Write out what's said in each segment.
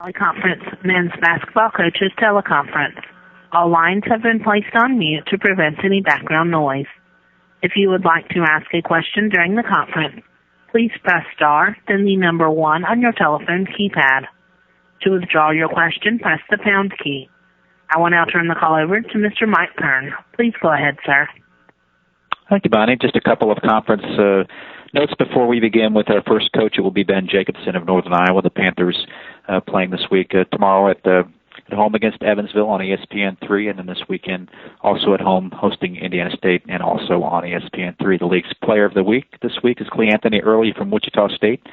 Teleconference men's basketball coaches teleconference. All lines have been placed on mute to prevent any background noise. If you would like to ask a question during the conference, please press star, then the number 1 on your telephone keypad. To withdraw your question, press the pound key. I will now turn the call over to Mr. Mike Kern. Please go ahead, sir. Thank you, Bonnie. Just a couple of conference notes before we begin with our first coach. It will be Ben Jacobson of Northern Iowa. The Panthers playing this week tomorrow at home against Evansville on ESPN3, and then this weekend also at home hosting Indiana State and also on ESPN3. The league's player of the week this week is Cleanthony Early from Wichita State.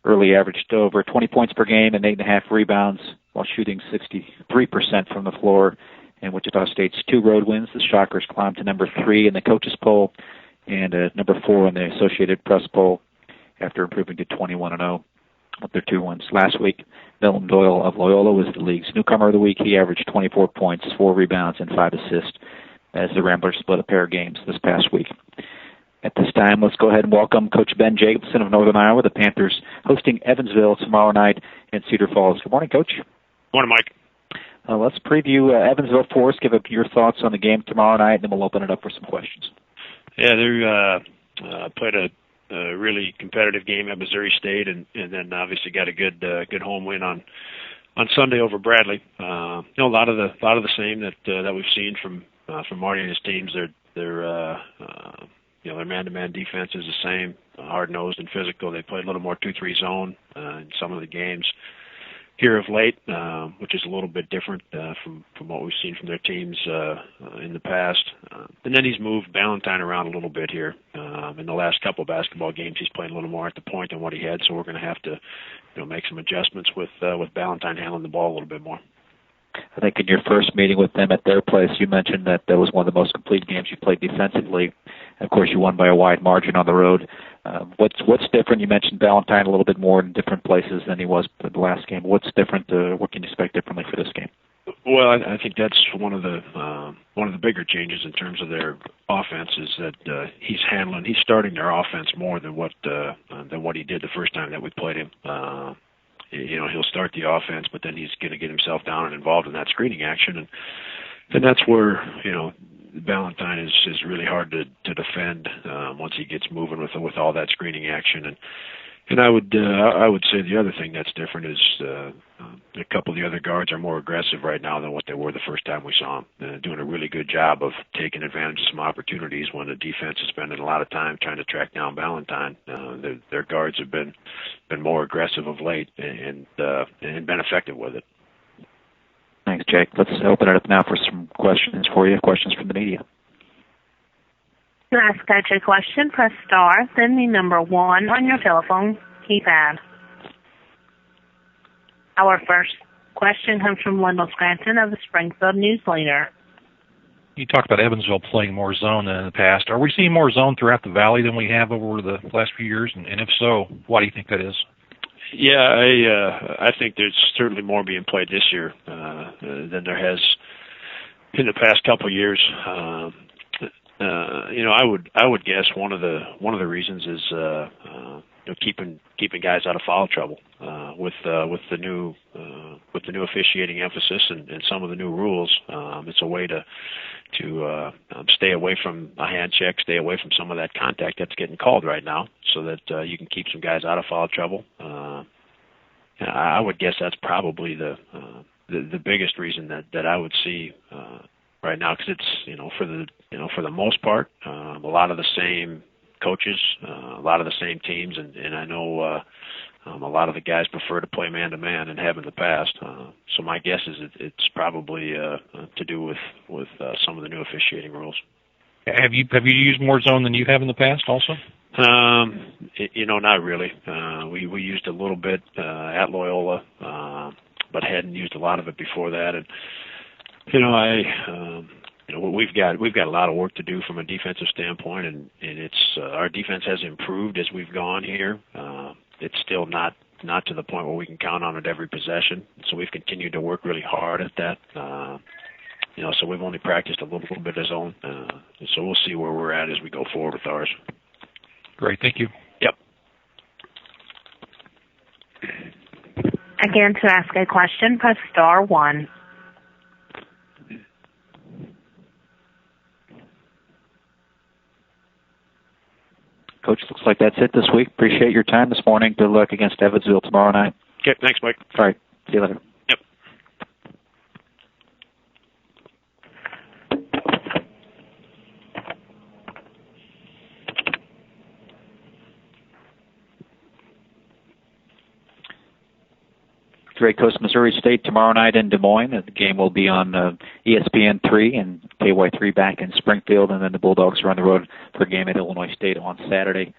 Early averaged over 20 points per game and 8.5 rebounds while shooting 63% from the floor. And Wichita State's 2 road wins. The Shockers climbed to number 3 in the coaches poll and number 4 in the Associated Press poll after improving to 21-0 with their 2 wins. Last week, Milton Doyle of Loyola was the league's newcomer of the week. He averaged 24 points, 4 rebounds, and 5 assists as the Ramblers split a pair of games this past week. At this time, let's go ahead and welcome Coach Ben Jacobson of Northern Iowa. The Panthers hosting Evansville tomorrow night in Cedar Falls. Good morning, Coach. Morning, Mike. Let's preview Evansville for us. Give up your thoughts on the game tomorrow night, and then we'll open it up for some questions. Yeah, they played a really competitive game at Missouri State, and then obviously got a good home win on Sunday over Bradley. A lot of the same that we've seen from Marty and his teams. Their man-to-man defense is the same, hard-nosed and physical. They played a little more 2-3 zone in some of the games here of late, which is a little bit different from what we've seen from their teams in the past. And then he's moved Ballantyne around a little bit here. In the last couple of basketball games, he's playing a little more at the point than what he had, so we're going to have to make some adjustments with Ballantyne handling the ball a little bit more. I think in your first meeting with them at their place, you mentioned that was one of the most complete games you played defensively. Of course, you won by a wide margin on the road. What's different? You mentioned Ballantyne a little bit more in different places than he was for the last game. What's different? What can you expect differently for this game? Well, I think that's one of the bigger changes in terms of their offense is that he's starting their offense more than what he did the first time that we played him. He'll start the offense, but then he's going to get himself down and involved in that screening action, and that's where Ballantyne is really hard to defend once he gets moving with all that screening action. And I would say the other thing that's different is a couple of the other guards are more aggressive right now than what they were the first time we saw them. Doing a really good job of taking advantage of some opportunities when the defense is spending a lot of time trying to track down Ballantyne. Their guards have been more aggressive of late and been effective with it. Thanks, Jake. Let's open it up now for some questions for you. Questions from the media. To ask Coach a question, press star, then the number 1 on your telephone keypad. Our first question comes from Wendell Scranton of the Springfield News Leader. You talked about Evansville playing more zone than in the past. Are we seeing more zone throughout the Valley than we have over the last few years? And if so, why do you think that is? Yeah, I think there's certainly more being played this year than there has in the past couple of years. I would guess one of the reasons is keeping guys out of foul trouble with the new officiating emphasis and some of the new rules. It's a way to stay away from a hand check, stay away from some of that contact that's getting called right now, so that you can keep some guys out of foul trouble. I would guess that's probably the biggest reason that I would see right now, because it's for the most part a lot of the same coaches, a lot of the same teams, and I know a lot of the guys prefer to play man-to-man and have in the past. So my guess is it's probably to do with some of the new officiating rules. Have you used more zone than you have in the past also? Not really. We used a little bit at Loyola, but hadn't used a lot of it before that. And we've got a lot of work to do from a defensive standpoint, and it's our defense has improved as we've gone here. It's still not to the point where we can count on it every possession. So we've continued to work really hard at that. So we've only practiced a little bit of zone. So we'll see where we're at as we go forward with ours. Great, thank you. Yep. Again, to ask a question, press star 1. Coach, looks like that's it this week. Appreciate your time this morning. Good luck against Evansville tomorrow night. Okay, thanks, Mike. All right. See you later. Yep. Great Coast, Missouri State tomorrow night in Des Moines. The game will be on ESPN3 and KY3 back in Springfield, and then the Bulldogs are on the road for a game at Illinois State on Saturday.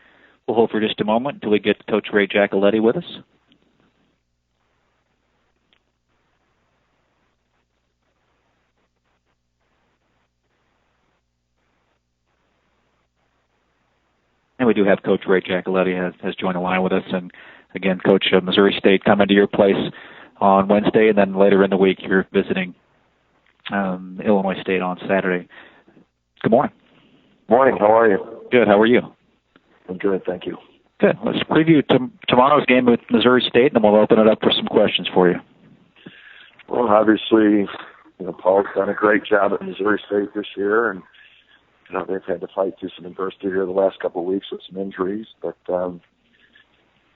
We'll hold for just a moment until we get Coach Ray Giacoletti with us. And we do have Coach Ray Giacoletti has joined the line with us. And again, Coach, Missouri State coming to your place on Wednesday, and then later in the week you're visiting Illinois State on Saturday. Good morning. Morning. How are you? Good. How are you? I'm good, thank you. Good. Let's preview tomorrow's game with Missouri State, and then we'll open it up for some questions for you. Well, obviously, Paul's done a great job at Missouri State this year, and they've had to fight through some adversity here the last couple of weeks with some injuries, but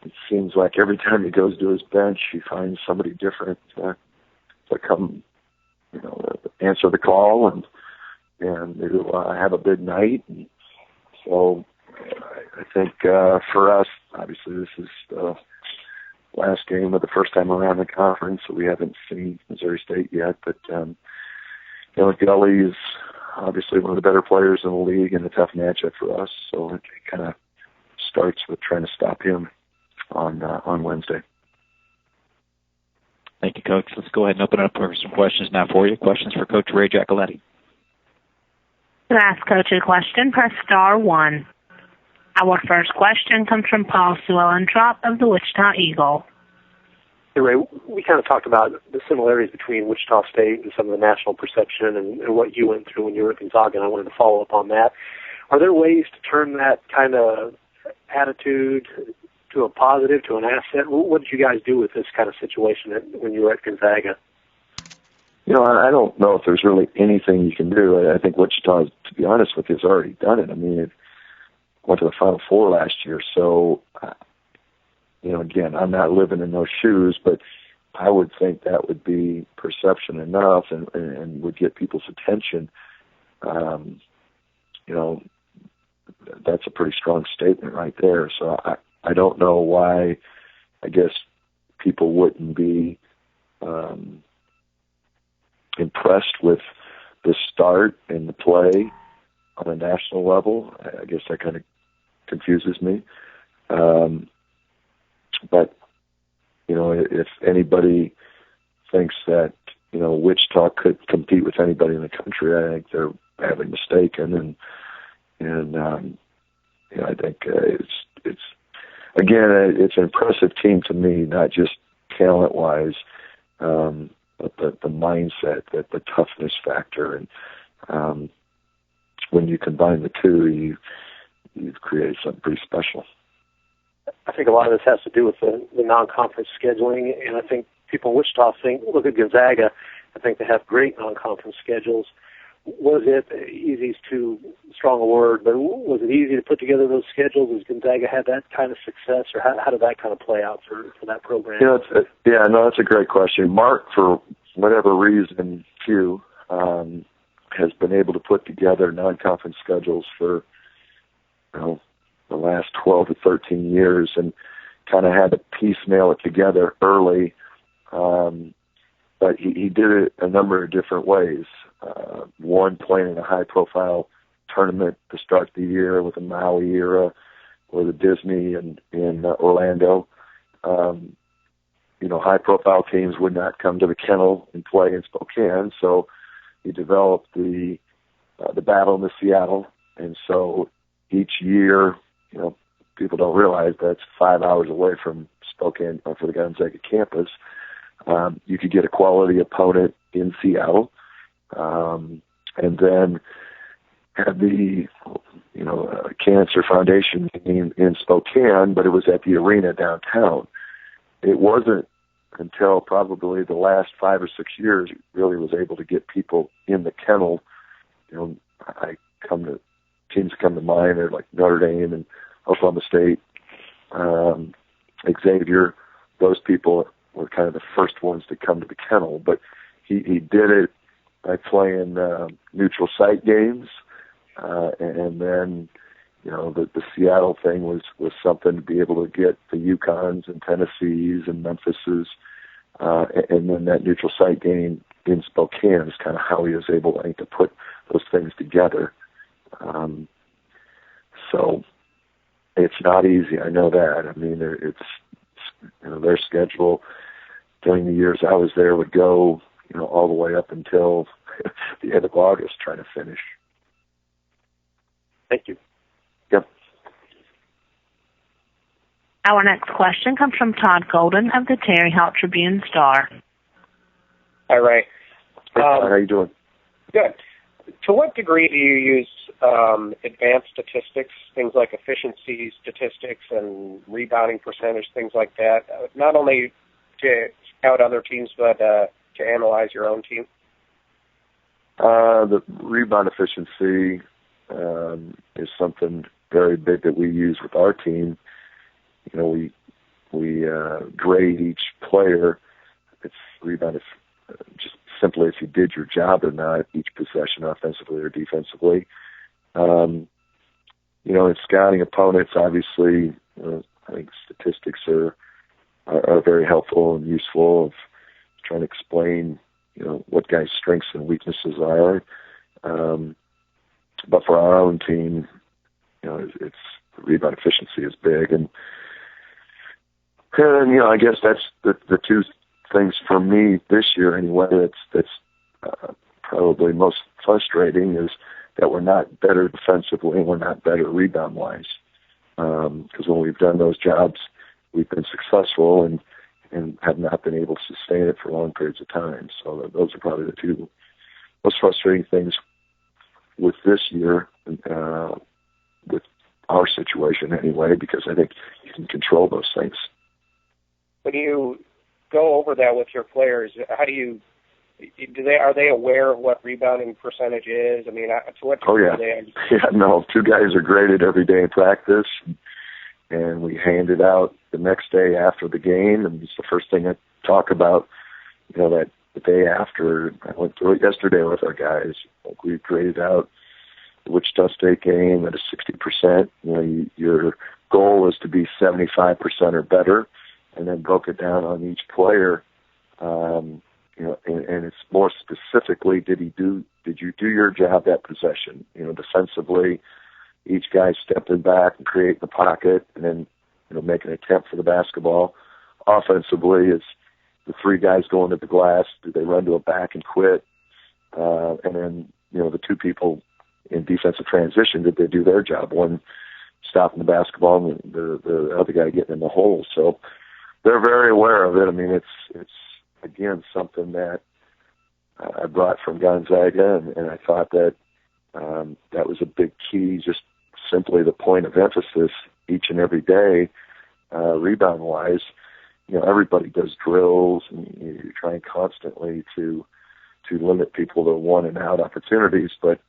it seems like every time he goes to his bench, he finds somebody different to come, answer the call and to have a big night. And so I think for us, obviously, this is the last game of the first time around the conference, so we haven't seen Missouri State yet, but Gully is obviously one of the better players in the league and a tough matchup for us, so it kind of starts with trying to stop him on Wednesday. Thank you, Coach. Let's go ahead and open it up for some questions now for you. Questions for Coach Ray Giacoletti. To ask Coach a question, press star 1. Our first question comes from Paul Suellentrop of the Wichita Eagle. Hey, Ray, we kind of talked about the similarities between Wichita State and some of the national perception and what you went through when you were at Gonzaga, and I wanted to follow up on that. Are there ways to turn that kind of attitude to a positive, to an asset? What did you guys do with this kind of situation when you were at Gonzaga? I don't know if there's really anything you can do. I think Wichita, to be honest with you, has already done it. I mean, it went to the Final Four last year, so again, I'm not living in those shoes, but I would think that would be perception enough and would get people's attention. That's a pretty strong statement right there. So I don't know why, I guess, people wouldn't be impressed with the start and the play on a national level. I guess that kind of confuses me. But, if anybody thinks that, Wichita could compete with anybody in the country, I think they're badly mistaken. And I think it's an impressive team to me, not just talent-wise, but the mindset, the toughness factor. And when you combine the two, you've created something pretty special. I think a lot of this has to do with the non-conference scheduling, and I think people in Wichita look at Gonzaga, I think they have great non-conference schedules. Was it, easy is too strong a word, but was it easy to put together those schedules? Has Gonzaga had that kind of success, or how did that kind of play out for that program? That's a great question. Mark, for whatever reason, has been able to put together non-conference schedules for, the last 12 to 13 years and kind of had to piecemeal it together early. But he did it a number of different ways. One, playing in a high-profile tournament to start the year with the Maui era or the Disney in Orlando. High-profile teams would not come to the Kennel and play in Spokane, so he developed the Battle in the Seattle. And so each year, people don't realize that's 5 hours away from Spokane for the Gonzaga campus. You could get a quality opponent in Seattle, and then have the Cancer Foundation in Spokane, but it was at the arena downtown. It wasn't until probably the last 5 or 6 years, really was able to get people in the kennel. Teams come to mind are like Notre Dame and Oklahoma State, Xavier. Those people were kind of the first ones to come to the kennel, but he did it by playing neutral site games, and then the Seattle thing was something to be able to get the UConns and Tennessees and Memphises, and then that neutral site game in Spokane is kind of how he was able, I think, to put those things together. So it's not easy. I know that. I mean, their schedule during the years I was there would go, all the way up until the end of August trying to finish. Thank you. Yep. Our next question comes from Todd Golden of the Terre Haute Tribune-Star. Hi, Ray. Hey, Todd, how you doing? Good. To what degree do you use advanced statistics, things like efficiency statistics and rebounding percentage, things like that, not only to scout other teams, but to analyze your own team? The rebound efficiency is something very big that we use with our team. We grade each player. It's rebound just simply if you did your job or not, each possession, offensively or defensively. In scouting opponents, obviously, I think statistics are very helpful and useful of trying to explain, what guys' strengths and weaknesses are. But for our own team, it's rebound efficiency is big, and I guess that's the two things for me this year anyway. That's probably most frustrating is that we're not better defensively and we're not better rebound wise. Because when we've done those jobs, we've been successful and have not been able to sustain it for long periods of time. So those are probably the two most frustrating things with this year, with our situation anyway, because I think you can control those things. When you go over that with your players, how are they aware of what rebounding percentage is? I mean, to what degree are they? Yeah, no, two guys are graded every day in practice, and we hand it out the next day after the game, and it's the first thing I talk about, that the day after. I went through it yesterday with our guys. We graded out the Wichita State game at a 60%. Your goal is to be 75% or better, and then broke it down on each player. And it's more specifically, did you do your job that possession? Defensively, each guy stepping back and creating the pocket, and then make an attempt for the basketball. Offensively, it's the three guys going to the glass. Do they run to a back and quit? And then the two people in defensive transition, did they do their job? One stopping the basketball, and the other guy getting in the hole. So they're very aware of it. I mean, it's again something that I brought from Gonzaga, and I thought that that was a big key, just simply the point of emphasis each and every day, rebound-wise. Everybody does drills, and you're trying constantly to limit people to one and out opportunities, but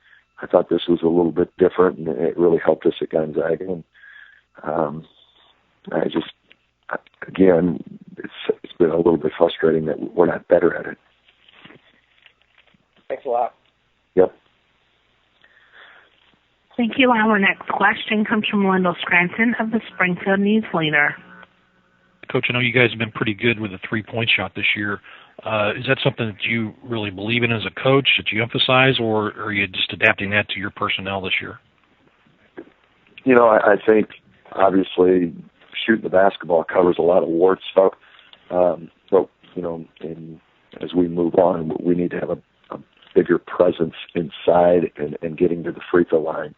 I thought this was a little bit different, and it really helped us at Gonzaga. And again, it's been a little bit frustrating that we're not better at it. Thanks a lot. Yep. Thank you. Our next question comes from Wendell Scranton of the Springfield News Leader. Coach, I know you guys have been pretty good with the three-point shot this year. Is that something that you really believe in as a coach, that you emphasize, or are you just adapting that to your personnel this year? I think, obviously, shooting the basketball covers a lot of ward stuff. But, as we move on, we need to have a bigger presence inside and getting to the free throw line.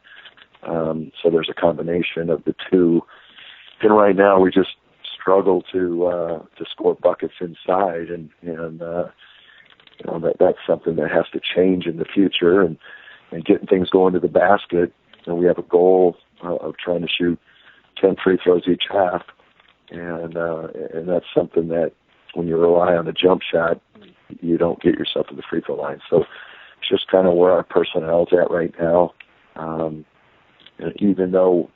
So there's a combination of the two. And right now we just struggle to score buckets inside, and that's something that has to change in the future, and getting things going to the basket. And we have a goal of trying to shoot 10 free throws each half, and that's something that when you rely on the jump shot, you don't get yourself to the free throw line. So it's just kind of where our personnel's at right now. Even though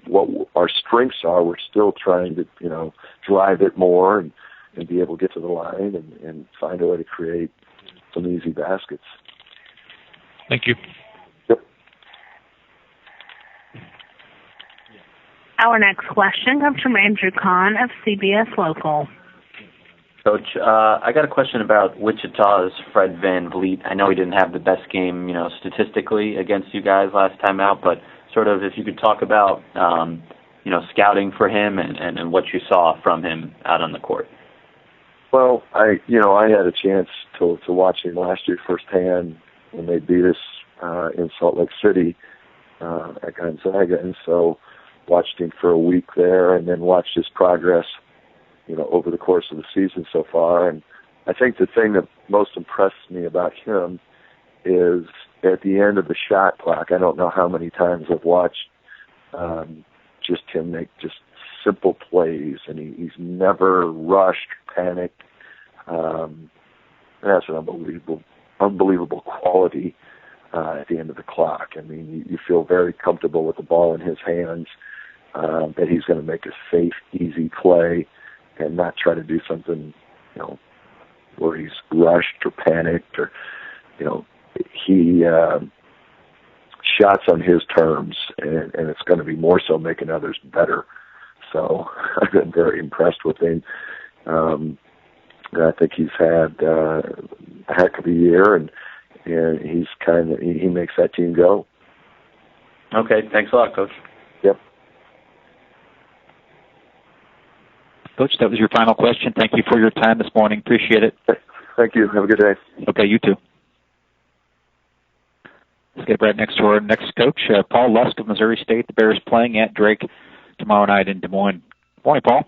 what our strengths are, we're still trying to drive it more and be able to get to the line and find a way to create some easy baskets. Thank you. Yep. Our next question comes from Andrew Kahn of CBS Local. Coach, I got a question about Wichita's Fred Van Vliet. I know he didn't have the best game, statistically against you guys last time out, but sort of if you could talk about, scouting for him and what you saw from him out on the court. Well, I had a chance to watch him last year firsthand when they beat us in Salt Lake City at Gonzaga, and so watched him for a week there, and then watched his progress, over the course of the season so far. And I think the thing that most impressed me about him is at the end of the shot clock. I don't know how many times I've watched just him make just simple plays, and he's never rushed, panicked. That's an unbelievable quality at the end of the clock. I mean, you feel very comfortable with the ball in his hands, that he's going to make a safe, easy play and not try to do something, where he's rushed or panicked or, he shots on his terms, and it's going to be more so making others better. So I've been very impressed with him. I think he's had a heck of a year, and he's he makes that team go. Okay, thanks a lot, Coach. Yep. Coach, that was your final question. Thank you for your time this morning. Appreciate it. Thank you. Have a good day. Okay, you too. Let's get right next to our next coach, Paul Lusk of Missouri State. The Bears playing at Drake tomorrow night in Des Moines. Morning, Paul.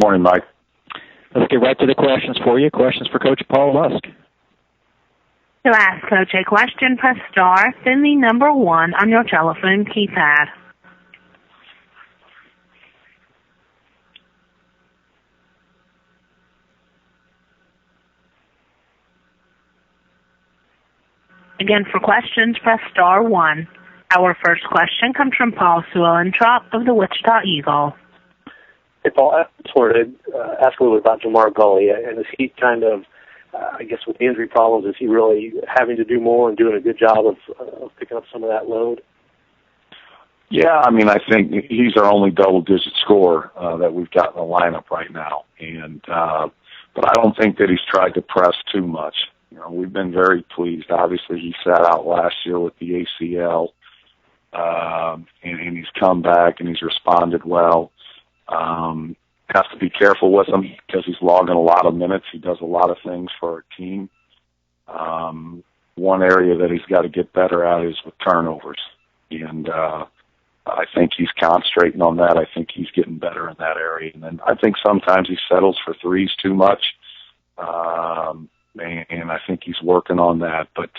Morning, Mike. Let's get right to the questions for you. Questions for Coach Paul Lusk. To ask Coach a question, press star, then the number 1 on your telephone keypad. Again, for questions, press star 1. Our first question comes from Paul Suellentrop of the Wichita Eagle. Hey, Paul, I just wanted to ask a little bit about Jamar Gully. And is he kind of, I guess with the injury problems, is he really having to do more and doing a good job of picking up some of that load? Yeah, I mean, I think he's our only double-digit scorer that we've got in the lineup right now. And but I don't think that he's tried to press too much. We've been very pleased. Obviously, he sat out last year with the ACL, and he's come back and he's responded well. Have to be careful with him because he's logging a lot of minutes. He does a lot of things for our team. One area that he's got to get better at is with turnovers. And I think he's concentrating on that. I think he's getting better in that area. And then I think sometimes he settles for threes too much. And I think he's working on that. But,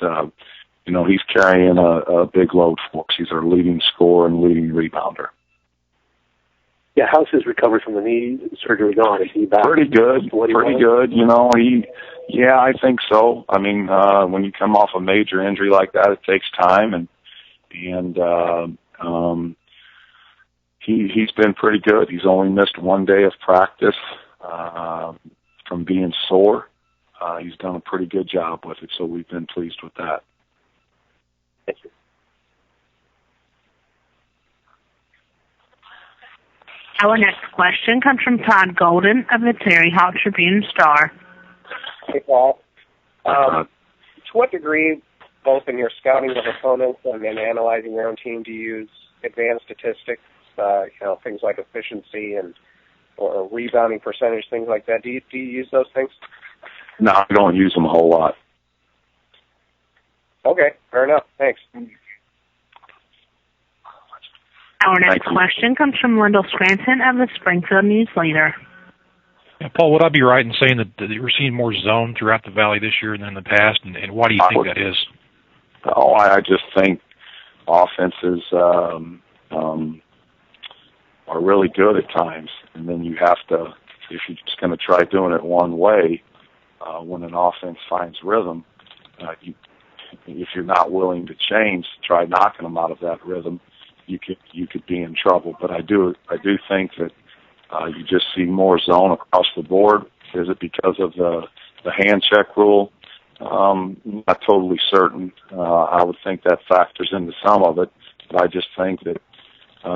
he's carrying a big load for us. He's our leading scorer and leading rebounder. Yeah, how's his recovery from the knee surgery gone? Is he back? Pretty good. Pretty good. Yeah, I think so. I mean, when you come off a major injury like that, it takes time, and he's been pretty good. He's only missed one day of practice from being sore. He's done a pretty good job with it, so we've been pleased with that. Thank you. Our next question comes from Todd Golden of the Terry Hawk Tribune-Star. Hey, Paul. To what degree, both in your scouting of opponents and in analyzing your own team, do you use advanced statistics, things like efficiency or rebounding percentage, things like that? Do you use those things? No, I don't use them a whole lot. Okay, fair enough. Thanks. Our next question comes from Lyndall Scranton of the Springfield News Leader. Yeah, Paul, would I be right in saying that we're seeing more zone throughout the Valley this year than in the past, and why do you think that is? Oh, I just think offenses are really good at times, and then you have to if you're just going to try doing it one way, when an offense finds rhythm, if you're not willing to change, try knocking them out of that rhythm, you could be in trouble. But I do think that you just see more zone across the board. Is it because of the hand check rule? Not totally certain. I would think that factors into some of it, but I just think that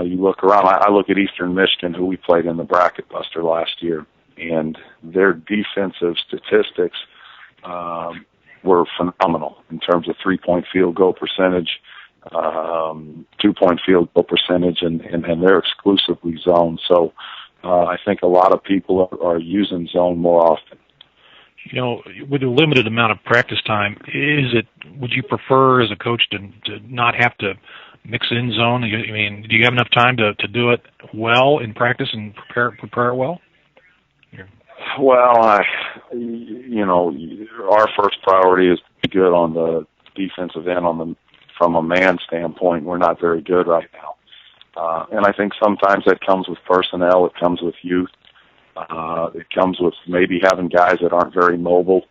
you look around. I look at Eastern Michigan, who we played in the Bracket Buster last year, and their defensive statistics were phenomenal in terms of 3-point field goal percentage, 2-point field goal percentage, and they're exclusively zone. So I think a lot of people are using zone more often. You know, with a limited amount of practice time, would you prefer as a coach to not have to mix in zone? I mean, do you have enough time to do it well in practice and prepare it well? Yeah. Well, our first priority is to be good on the defensive end from a man standpoint. We're not very good right now. And I think sometimes that comes with personnel. It comes with youth. It comes with maybe having guys that aren't very mobile.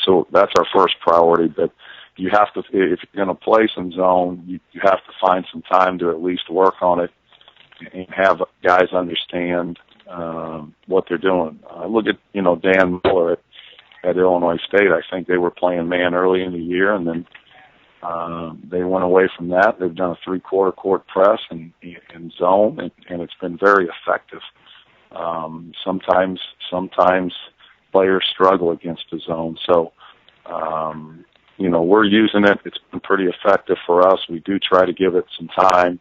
So that's our first priority. But you have to, if you're going to play some zone, you have to find some time to at least work on it and have guys understand what they're doing. Look at, Dan Miller at Illinois State. I think they were playing man early in the year, and then they went away from that. They've done a 3/4 court press and zone, and it's been very effective. Sometimes players struggle against the zone. So, we're using it. It's been pretty effective for us. We do try to give it some time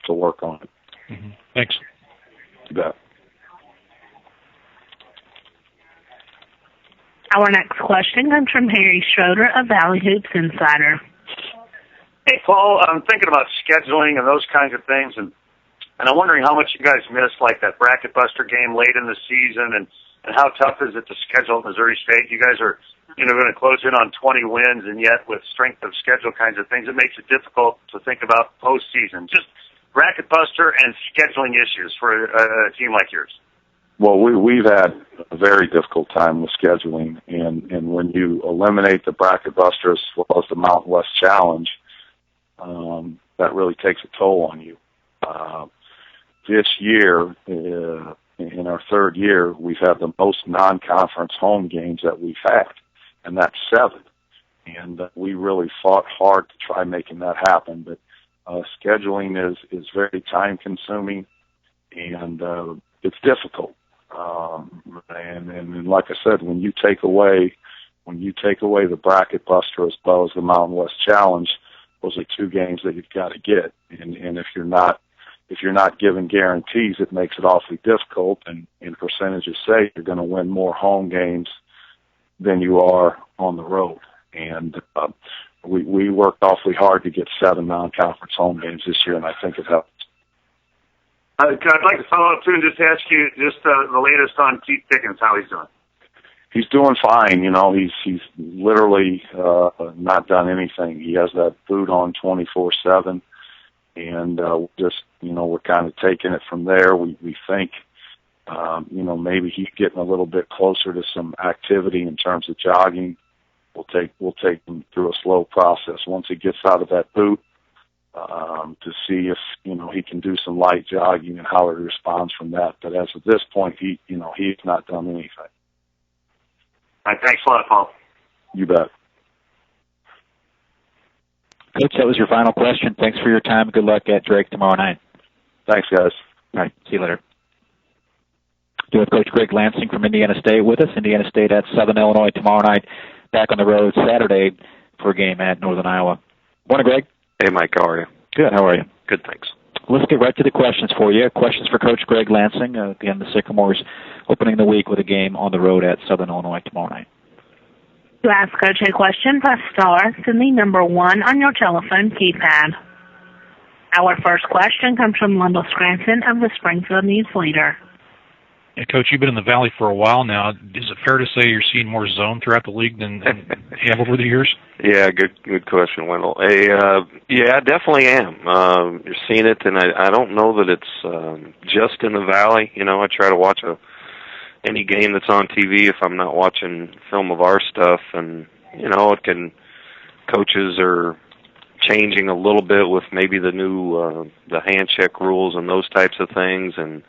to work on it. Mm-hmm. Thanks. You bet. Our next question comes from Harry Schroeder of Valley Hoops Insider. Hey, Paul, I'm thinking about scheduling and those kinds of things, and I'm wondering how much you guys missed, like that Bracket Buster game late in the season, and how tough is it to schedule at Missouri State? You guys are, going to close in on 20 wins, and yet with strength of schedule kinds of things, it makes it difficult to think about postseason. Just Bracket Buster and scheduling issues for a team like yours. Well, we've had a very difficult time with scheduling, and when you eliminate the Bracket Buster as well as the Mountain West Challenge, that really takes a toll on you. This year, in our third year, we've had the most non-conference home games that we've had, and that's 7. And we really fought hard to try making that happen, but scheduling is very time-consuming, and it's difficult. And like I said, when you take away the Bracket Buster as well as the Mountain West Challenge, those are 2 games that you've got to get. And if you're not given guarantees, it makes it awfully difficult. And percentages say you're going to win more home games than you are on the road. And we worked awfully hard to get 7 non-conference home games this year, and I think it helped. I'd like to follow up too and just ask you the latest on Keith Pickens, how he's doing. He's doing fine. He's literally not done anything. He has that boot on 24/7, and we're kind of taking it from there. We think maybe he's getting a little bit closer to some activity in terms of jogging. We'll take him through a slow process once he gets out of that boot. To see if he can do some light jogging and how he responds from that. But as of this point, he's not done anything. All right, thanks a lot, Paul. You bet. Coach, that was your final question. Thanks for your time. Good luck at Drake tomorrow night. Thanks, guys. All right, see you later. We have Coach Greg Lansing from Indiana State with us. Indiana State at Southern Illinois tomorrow night. Back on the road Saturday for a game at Northern Iowa. Morning, Greg. Hey, Mike. How are you? Good. How are you? Good, thanks. Let's get right to the questions for you. Questions for Coach Greg Lansing. Again, the Sycamores opening the week with a game on the road at Southern Illinois tomorrow night. To ask Coach a question, press star, then the number 1 on your telephone keypad. Our first question comes from Lyndall Scranton of the Springfield News Leader. Yeah, Coach, you've been in the Valley for a while now. Is it fair to say you're seeing more zone throughout the league than you have over the years? Yeah, good question, Wendell. Yeah, I definitely am. You're seeing it, and I don't know that it's just in the Valley. You know, I try to watch any game that's on TV if I'm not watching film of our stuff, and you know, coaches are changing a little bit with maybe the new the hand check rules and those types of things, and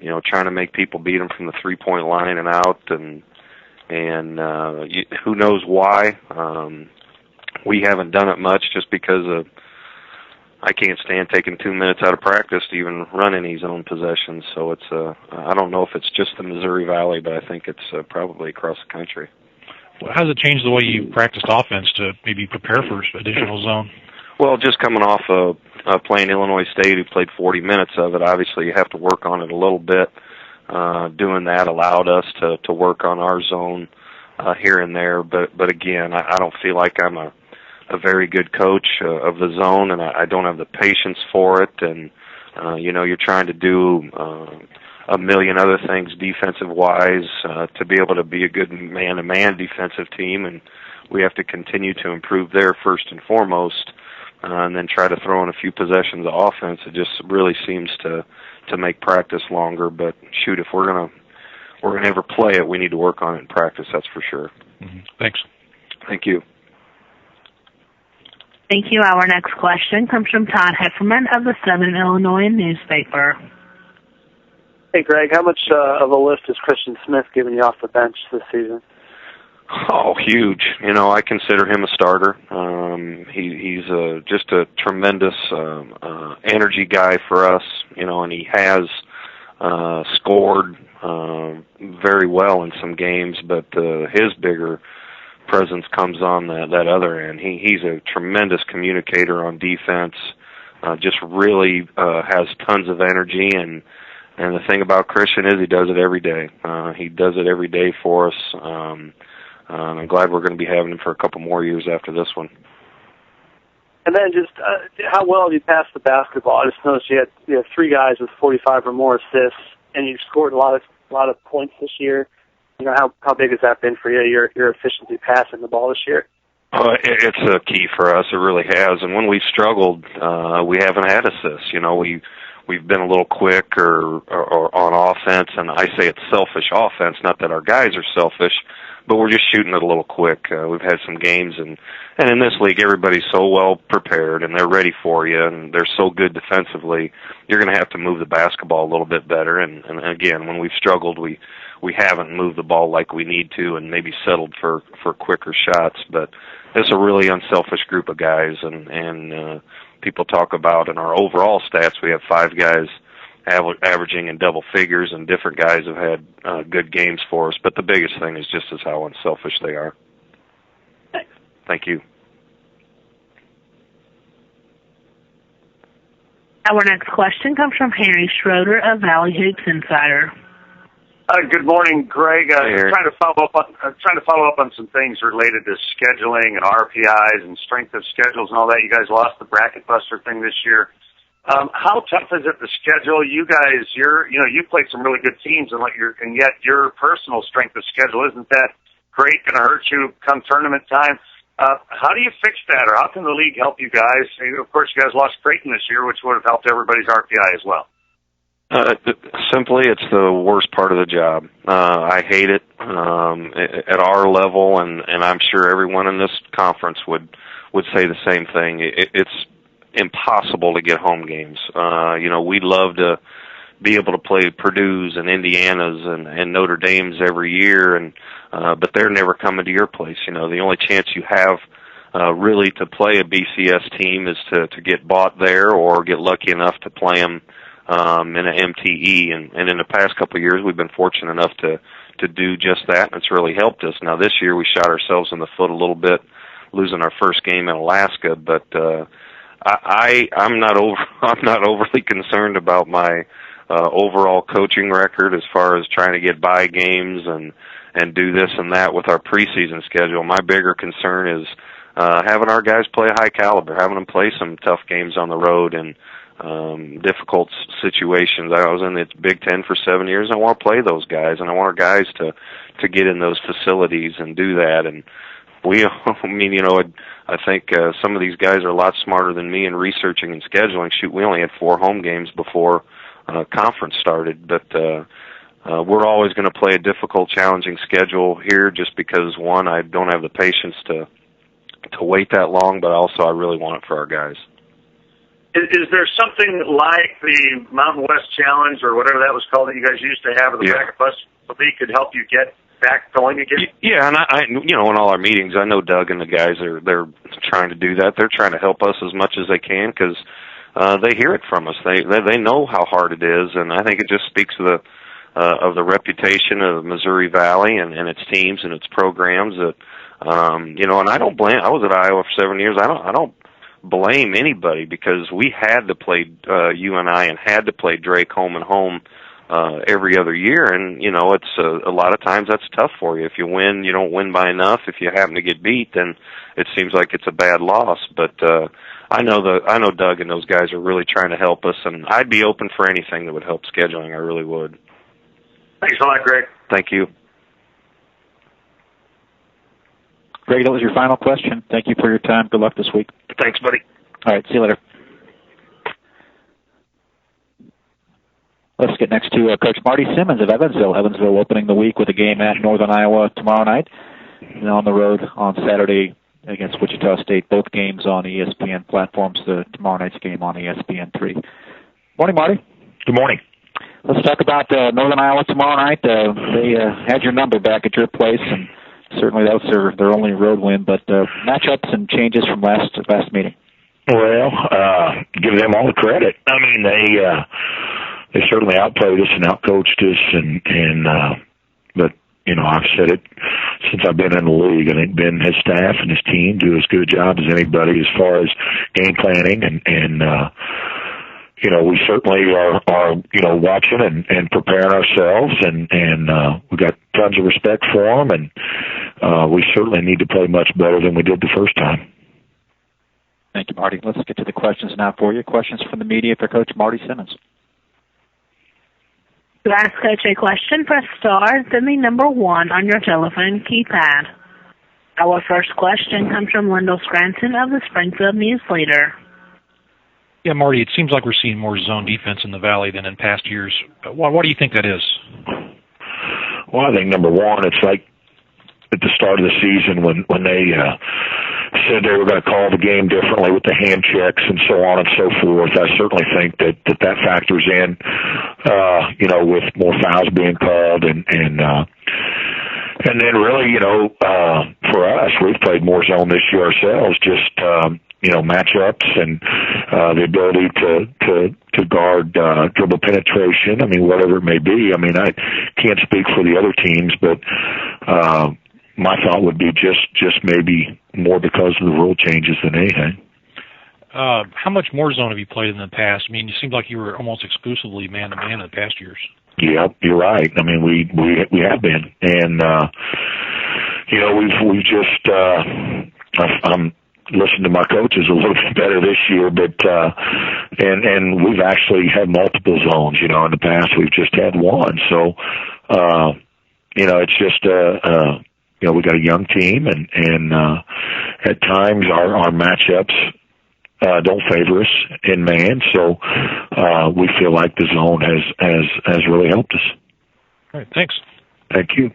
you know, trying to make people beat them from the 3-point line and out, and who knows why. We haven't done it much just because I can't stand taking 2 minutes out of practice to even run any zone possessions. So it's I don't know if it's just the Missouri Valley, but I think it's probably across the country. Well, how does it change the way you practiced offense to maybe prepare for additional zone? Well, just coming off of playing Illinois State, who played 40 minutes of it, obviously you have to work on it a little bit. Doing that allowed us to work on our zone here and there. But again, I don't feel like I'm a very good coach of the zone, and I don't have the patience for it. And, you know, you're trying to do a million other things defensive-wise to be able to be a good man-to-man defensive team, and we have to continue to improve there first and foremost, and then try to throw in a few possessions of offense. It just really seems to make practice longer. But shoot, if we're gonna ever play it, we need to work on it in practice. That's for sure. Mm-hmm. Thanks. Thank you. Thank you. Our next question comes from Todd Hefferman of the Southern Illinois newspaper. Hey, Greg, how much of a lift has Christian Smith given you off the bench this season? Oh, huge. You know, I consider him a starter. He's just a tremendous energy guy for us, you know, and he has scored very well in some games, but his bigger presence comes on that other end. He's a tremendous communicator on defense, just really has tons of energy, and the thing about Christian is he does it every day. He does it every day for us. I'm glad we're going to be having him for a couple more years after this one. And then just how well have you passed the basketball? I just noticed you had 3 guys with 45 or more assists, and you've scored a lot of points this year. You know, how big has that been for you, your efficiency passing the ball this year? It's a key for us. It really has. And when we've struggled, we haven't had assists. You know, we've been a little quick or on offense, and I say it's selfish offense, not that our guys are selfish, but we're just shooting it a little quick. We've had some games, and in this league, everybody's so well prepared, and they're ready for you, and they're so good defensively. You're going to have to move the basketball a little bit better. And again, when we've struggled, we haven't moved the ball like we need to, and maybe settled for quicker shots. But it's a really unselfish group of guys, and people talk about in our overall stats, we have 5 guys averaging in double figures, and different guys have had good games for us. But the biggest thing is just how unselfish they are. Thanks. Thank you. Our next question comes from Harry Schroeder of Valley Hoops Insider. Good morning, Greg. Hey, trying to follow up on some things related to scheduling and RPIs and strength of schedules and all that. You guys lost the bracket buster thing this year. How tough is it to schedule? You guys, you played some really good teams, and yet your personal strength of schedule isn't that great. Going to hurt you come tournament time. How do you fix that, or how can the league help you guys? Of course, you guys lost Creighton this year, which would have helped everybody's RPI as well. Simply, it's the worst part of the job. I hate it at our level, and I'm sure everyone in this conference would say the same thing. It's impossible to get home games. We'd love to be able to play Purdue's and Indiana's and Notre Dame's every year, but they're never coming to your place. You know, the only chance you have really to play a BCS team is to get bought there or get lucky enough to play them in an MTE, and in the past couple of years we've been fortunate enough to do just that, and it's really helped us. Now this year we shot ourselves in the foot a little bit, losing our first game in Alaska, but I'm not overly concerned about my overall coaching record as far as trying to get by games and do this and that with our preseason schedule. My bigger concern is having our guys play high caliber, having them play some tough games on the road, and difficult situations. I was in the Big Ten for 7 years. I want to play those guys, and I want our guys to get in those facilities and do that. And we, I mean, I think some of these guys are a lot smarter than me in researching and scheduling. Shoot, we only had 4 home games before conference started, but we're always going to play a difficult, challenging schedule here just because, one, I don't have the patience to wait that long, but also I really want it for our guys. Is there something like the Mountain West Challenge or whatever that was called that you guys used to have, or the Bracket Buster League could help you get back going again? Yeah, and I in all our meetings, I know Doug and the guys they're trying to do that. They're trying to help us as much as they can because they hear it from us. They know how hard it is, and I think it just speaks to the reputation of the Missouri Valley and its teams and its programs. That and I don't blame. I was at Iowa for 7 years. I don't blame anybody because we had to play UNI and had to play Drake home and home every other year, and it's a lot of times that's tough for you. If you win, you don't win by enough. If you happen to get beat, then it seems like it's a bad loss. But I know Doug and those guys are really trying to help us, and I'd be open for anything that would help scheduling. I really would. Thanks a lot, Greg. Thank you. Greg, that was your final question. Thank you for your time. Good luck this week. Thanks, buddy. All right, see you later. Let's get next to Coach Marty Simmons of Evansville. Evansville opening the week with a game at Northern Iowa tomorrow night, and on the road on Saturday against Wichita State. Both games on ESPN platforms. The tomorrow night's game on ESPN3. Morning, Marty. Good morning. Let's talk about Northern Iowa tomorrow night. They had your number back at your place, and certainly that was their only road win. But matchups and changes from last meeting. Well, give them all the credit. I mean, they certainly outplayed us and outcoached us, but I've said it since I've been in the league. I think Ben, his staff, and his team do as good a job as anybody as far as game planning, and we certainly are watching and preparing ourselves, and we got tons of respect for them, and we certainly need to play much better than we did the first time. Thank you, Marty. Let's get to the questions now for you. Questions from the media for Coach Marty Simmons. To ask Coach a question, press star, then the number 1 on your telephone keypad. Our first question comes from Wendell Scranton of the Springfield News Leader. Yeah, Marty, it seems like we're seeing more zone defense in the Valley than in past years. What do you think that is? Well, I think number 1, it's like at the start of the season when they said they were going to call the game differently with the hand checks and so on and so forth. I certainly think that factors in, with more fouls being called and then really, for us, we've played more zone this year ourselves, just, matchups and the ability to guard dribble penetration. I mean, whatever it may be. I mean, I can't speak for the other teams, but my thought would be just maybe more because of the rule changes than anything. How much more zone have you played in the past? I mean, it seemed like you were almost exclusively man-to-man in the past years. Yeah, you're right. I mean, we have been, and we've just I'm listening to my coaches a little bit better this year, but and we've actually had multiple zones. In the past we've just had one, so it's just we got a young team, and at times our matchups don't favor us in man, so we feel like the zone has really helped us. All right, thanks. Thank you.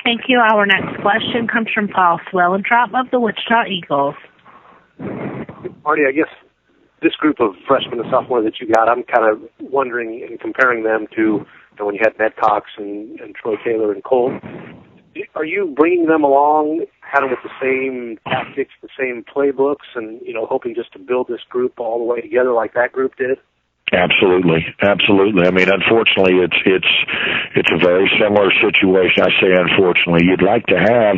Thank you. Our next question comes from Paul Swellentrop of the Wichita Eagles. Marty, I guess this group of freshmen and sophomore that you got, I'm kind of wondering and comparing them to when you had Ned Cox and Troy Taylor and Colt. Are you bringing them along kind of with the same tactics, the same playbooks, and hoping just to build this group all the way together like that group did? Absolutely. I mean, unfortunately, it's a very similar situation. I say unfortunately. You'd like to have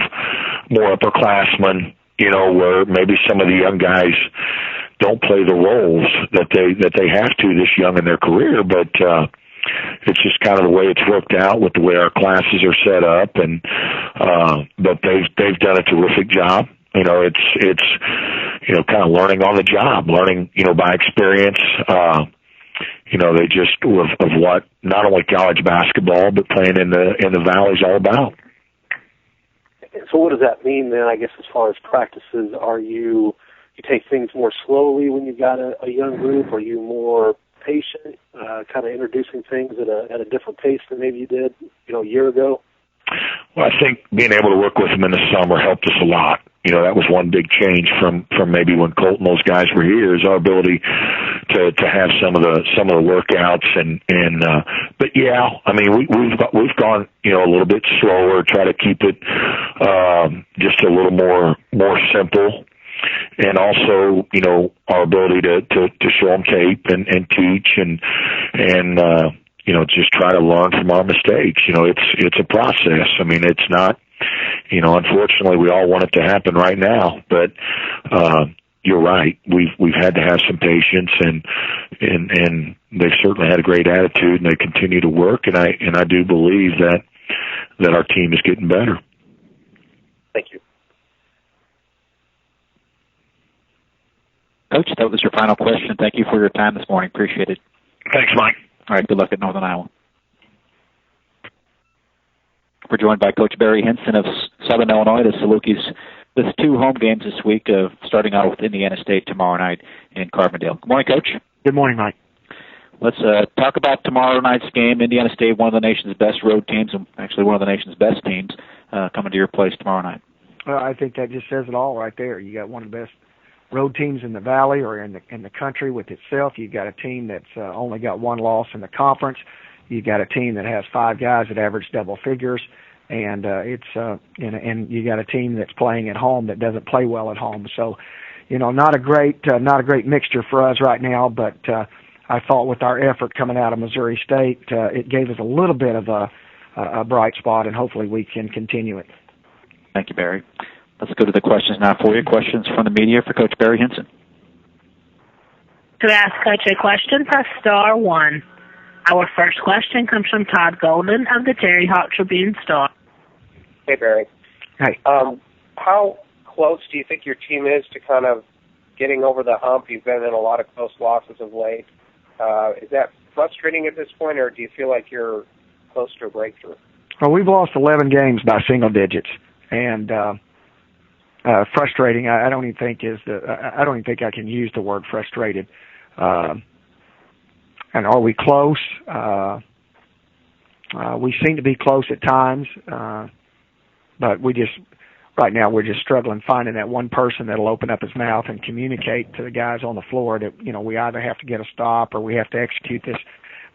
more upperclassmen, where maybe some of the young guys don't play the roles that they have to this young in their career, but it's just kind of the way it's worked out with the way our classes are set up, and but they've done a terrific job. It's kind of learning on the job, learning, by experience, they just of what not only college basketball but playing in the Valley's all about. So what does that mean then, I guess, as far as practices? Are you take things more slowly when you've got a young group? Are you more patient, kind of introducing things at a different pace than maybe you did, a year ago? Well, I think being able to work with them in the summer helped us a lot. That was one big change from maybe when Colt and those guys were here, is our ability to have some of the workouts and but yeah, I mean we've gone a little bit slower, try to keep it just a little more simple, and also our ability to show them tape and teach and just try to learn from our mistakes. It's a process. I mean, it's not. Unfortunately, we all want it to happen right now, but you're right. We've had to have some patience, and they've certainly had a great attitude, and they continue to work. And I do believe that our team is getting better. Thank you, Coach. That was your final question. Thank you for your time this morning. Appreciate it. Thanks, Mike. All right. Good luck at Northern Iowa. We're joined by Coach Barry Hinson of Southern Illinois, the Salukis, with 2 home games this week, starting out with Indiana State tomorrow night in Carbondale. Good morning, Coach. Good morning, Mike. Let's talk about tomorrow night's game. Indiana State, one of the nation's best road teams, and actually one of the nation's best teams, coming to your place tomorrow night. Well, I think that just says it all right there. You got one of the best road teams in the Valley or in the country with itself. You've got a team that's only got 1 loss in the conference. You got a team that has 5 guys that average double figures, and and you got a team that's playing at home that doesn't play well at home. So, not a great mixture for us right now. But I thought with our effort coming out of Missouri State, it gave us a little bit of a bright spot, and hopefully we can continue it. Thank you, Barry. Let's go to the questions now for you. Questions from the media for Coach Barry Hinson. To ask Coach a question, press star 1. Our first question comes from Todd Golden of the Terry Hawk Tribune-Star. Hey, Barry. Hey. How close do you think your team is to kind of getting over the hump? You've been in a lot of close losses of late. Is that frustrating at this point, or do you feel like you're close to a breakthrough? Well, we've lost 11 games by single digits, and frustrating. I don't even think I can use the word frustrated. And are we close? We seem to be close at times, but right now we're just struggling finding that one person that'll open up his mouth and communicate to the guys on the floor that we either have to get a stop or we have to execute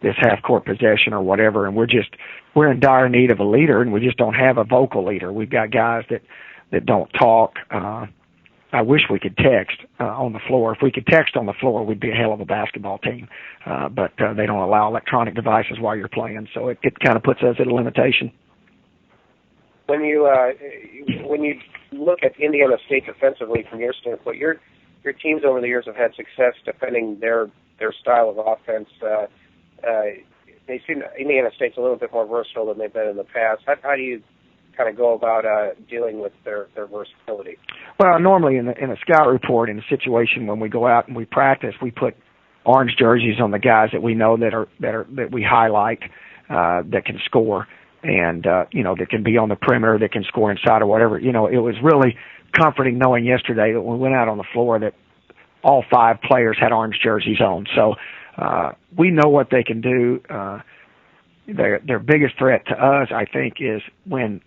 this half-court possession or whatever. And we're in dire need of a leader, and we just don't have a vocal leader. We've got guys that don't talk. I wish we could text on the floor. If we could text on the floor, we'd be a hell of a basketball team. But they don't allow electronic devices while you're playing, so it kind of puts us at a limitation. When you look at Indiana State defensively from your standpoint, your teams over the years have had success defending their style of offense. They seem Indiana State's a little bit more versatile than they've been in the past. How do you kind of go about dealing with their versatility? Well, normally in a scout report, in a situation when we go out and we practice, we put orange jerseys on the guys that we know that we highlight that can score, and that can be on the perimeter, that can score inside or whatever. It was really comforting knowing yesterday that when we went out on the floor that all 5 players had orange jerseys on. So we know what they can do. Their biggest threat to us, I think, is when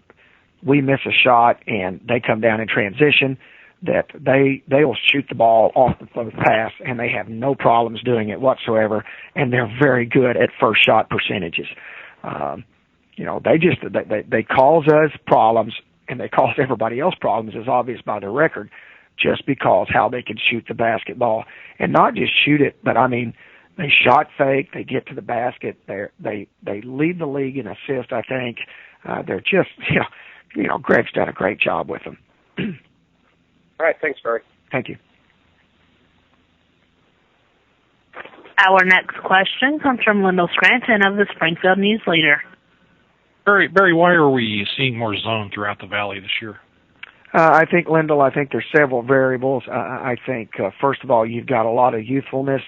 we miss a shot and they come down in transition, that they will shoot the ball off the first pass, and they have no problems doing it whatsoever, and they're very good at first shot percentages. They cause us problems, and they cause everybody else problems, as obvious by their record, just because how they can shoot the basketball, and not just shoot it, but I mean, they shot fake, they get to the basket, they lead the league in assists, I think. They're just, Greg's done a great job with them. All right, thanks, Barry. Thank you. Our next question comes from Lyndall Scranton of the Springfield News Leader. Barry, why are we seeing more zone throughout the Valley this year? I think, Lyndall, there's several variables. I think, first of all, you've got a lot of youthfulness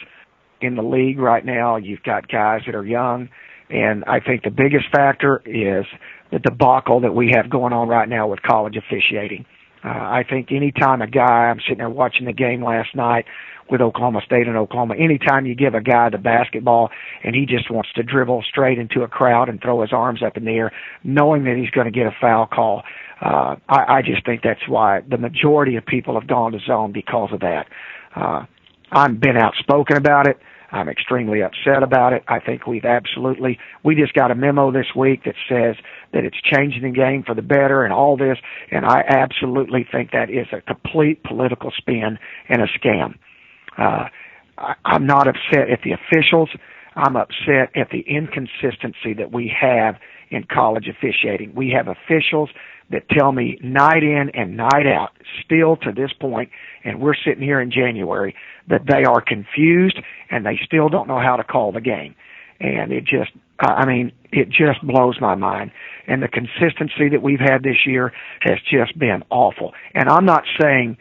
in the league right now. You've got guys that are young, and I think the biggest factor is the debacle that we have going on right now with college officiating. I think anytime I'm sitting there watching the game last night with Oklahoma State and Oklahoma, anytime you give a guy the basketball and he just wants to dribble straight into a crowd and throw his arms up in the air, knowing that he's going to get a foul call, I just think that's why the majority of people have gone to zone because of that. I've been outspoken about it. I'm extremely upset about it. I think we just got a memo this week that says that it's changing the game for the better and all this, and I absolutely think that is a complete political spin and a scam. I'm not upset at the officials. I'm upset at the inconsistency that we have in college officiating. We have officials that tell me night in and night out, still to this point, and we're sitting here in January, that they are confused and they still don't know how to call the game. And it just blows my mind. And the consistency that we've had this year has just been awful. And I'm not saying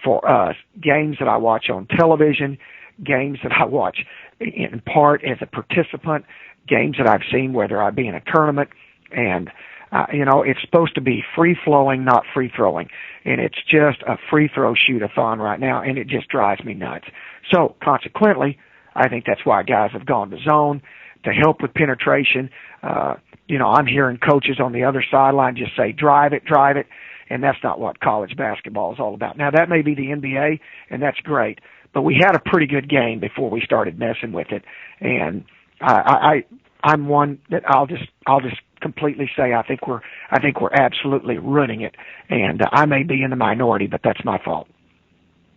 for us, games that I watch on television, games that I watch in part as a participant, games that I've seen whether I be in a tournament, and it's supposed to be free-flowing, not free-throwing, and it's just a free-throw shoot-a-thon right now, and it just drives me nuts. So, consequently, I think that's why guys have gone to zone, to help with penetration. I'm hearing coaches on the other sideline just say, drive it, and that's not what college basketball is all about. Now, that may be the NBA, and that's great, but we had a pretty good game before we started messing with it, and I'm one that I'll just completely say I think we're absolutely ruining it, and I may be in the minority, but that's my fault.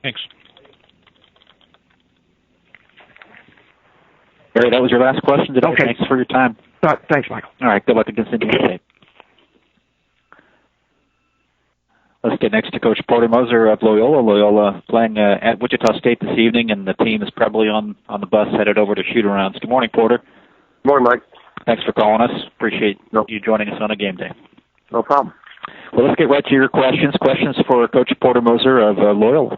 Thanks. Barry, that was your last question today. Okay. Thanks for your time. Thanks, Michael. All right, good luck against Indiana State. Let's get next to Coach Porter Moser of Loyola. Loyola playing at Wichita State this evening, and the team is probably on the bus headed over to shoot-arounds. Good morning, Porter. Good morning, Mike. Thanks for calling us. Appreciate you joining us on a game day. No problem. Well, let's get right to your questions. Questions for Coach Porter Moser of Loyola.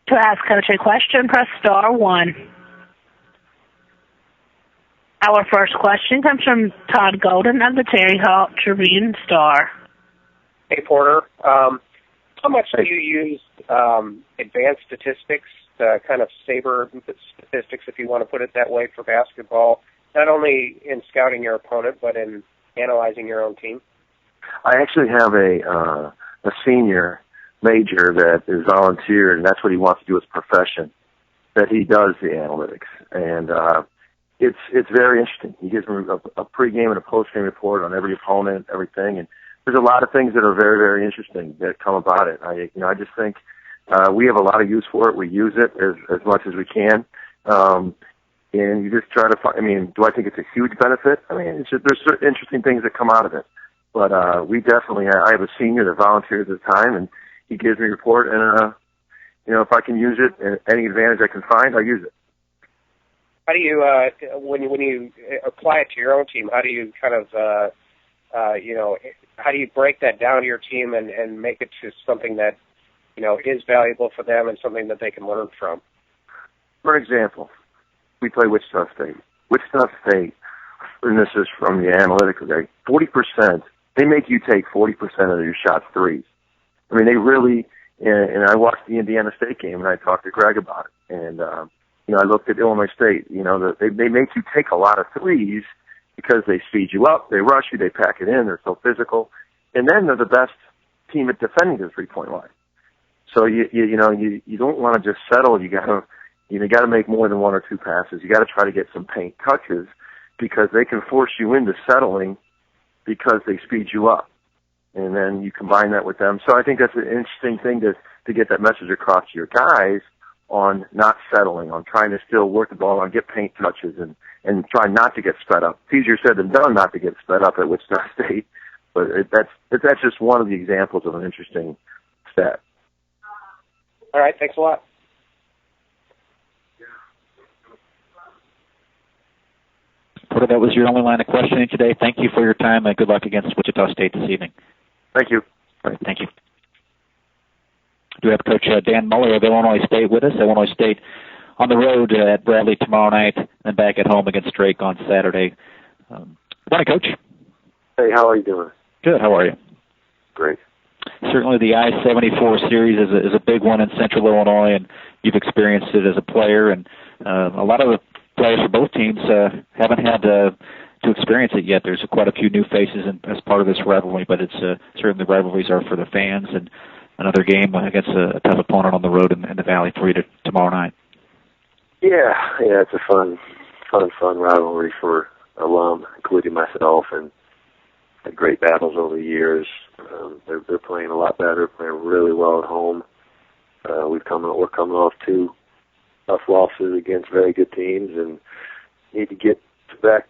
To ask Coach a question, press star 1. Our first question comes from Todd Golden of the Terry Hall Tribune-Star. Hey, Porter. How much do you use advanced statistics, kind of saber statistics, if you want to put it that way, for basketball, not only in scouting your opponent, but in analyzing your own team? I actually have a senior major that is volunteered, and that's what he wants to do as a profession, that he does the analytics. And it's very interesting. He gives me a pregame and a postgame report on every opponent, everything, and there's a lot of things that are very, very interesting that come about it. I just think we have a lot of use for it. We use it as much as we can. And you just try to find, do I think it's a huge benefit? There's certain interesting things that come out of it. But we definitely I have a senior that volunteers at the time, and he gives me a report, and, if I can use it, any advantage I can find, I use it. How do you, when you apply it to your own team, how do you kind of, how do you break that down to your team and make it to something that, is valuable for them and something that they can learn from? For example, we play Wichita State. Wichita State, and this is from the analytics today, 40%, they make you take 40% of your shots threes. They really, and I watched the Indiana State game, and I talked to Greg about it. And, I looked at Illinois State, they make you take a lot of threes because they speed you up, they rush you, they pack it in, they're so physical. And then they're the best team at defending the three-point line. So you don't want to just settle. You gotta make more than one or two passes. You gotta try to get some paint touches because they can force you into settling because they speed you up. And then you combine that with them. So I think that's an interesting thing to get that message across to your guys on not settling, on trying to still work the ball, on get paint touches, and try not to get sped up. It's easier said than done not to get sped up at Wichita State, but that's just one of the examples of an interesting stat. All right, thanks a lot. Porter, that was your only line of questioning today. Thank you for your time, and good luck against Wichita State this evening. Thank you. All right, thank you. We have Coach Dan Muller of Illinois State with us. Illinois State on the road at Bradley tomorrow night, and back at home against Drake on Saturday. Good morning, Coach. Hey, how are you doing? Good. How are you? Great. Certainly the I-74 series is a big one in Central Illinois, and you've experienced it as a player, and a lot of the players for both teams haven't had to experience it yet. There's quite a few new faces as part of this rivalry, but it's certainly the rivalries are for the fans, and another game against a tough opponent on the road in the Valley for you tomorrow night. Yeah, it's a fun rivalry for alum, including myself, and had great battles over the years. They're playing a lot better, playing really well at home. We're coming off 2 tough losses against very good teams, and need to get back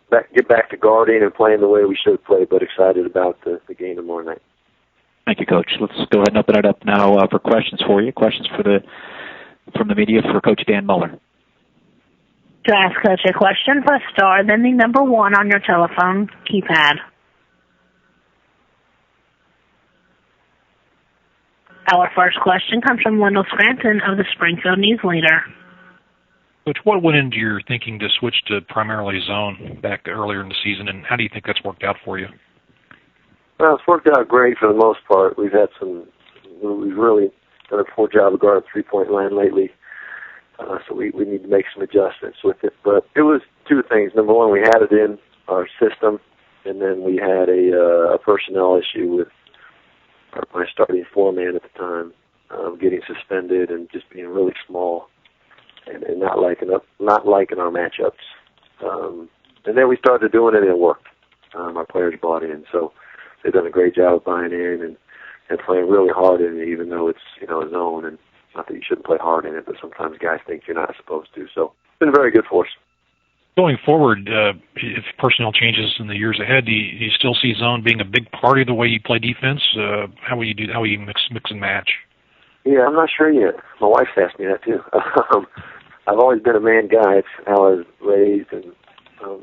to guarding and playing the way we should play. But excited about the game tomorrow night. Thank you, Coach. Let's go ahead and open it up now for questions for you. Questions from the media for Coach Dan Muller. To ask Coach a question, press star, then the number 1 on your telephone keypad. Our first question comes from Wendell Scranton of the Springfield News Leader. Coach, what went into your thinking to switch to primarily zone back earlier in the season, and how do you think that's worked out for you? Well, it's worked out great for the most part. We've really done a poor job of guarding 3-point line lately, so we need to make some adjustments with it. But it was 2 things. Number 1, we had it in our system, and then we had a personnel issue with my starting 4-man at the time, getting suspended and just being really small and not liking our matchups. And then we started doing it and it worked. Our players bought in, so they've done a great job of buying in and playing really hard in it, even though it's a zone, and not that you shouldn't play hard in it, but sometimes guys think you're not supposed to. So it's been very good for us. Going forward, if personnel changes in the years ahead, do you still see zone being a big part of the way you play defense? How will you do? How will you mix and match? Yeah, I'm not sure yet. My wife's asked me that too. I've always been a man guy. It's how I was raised,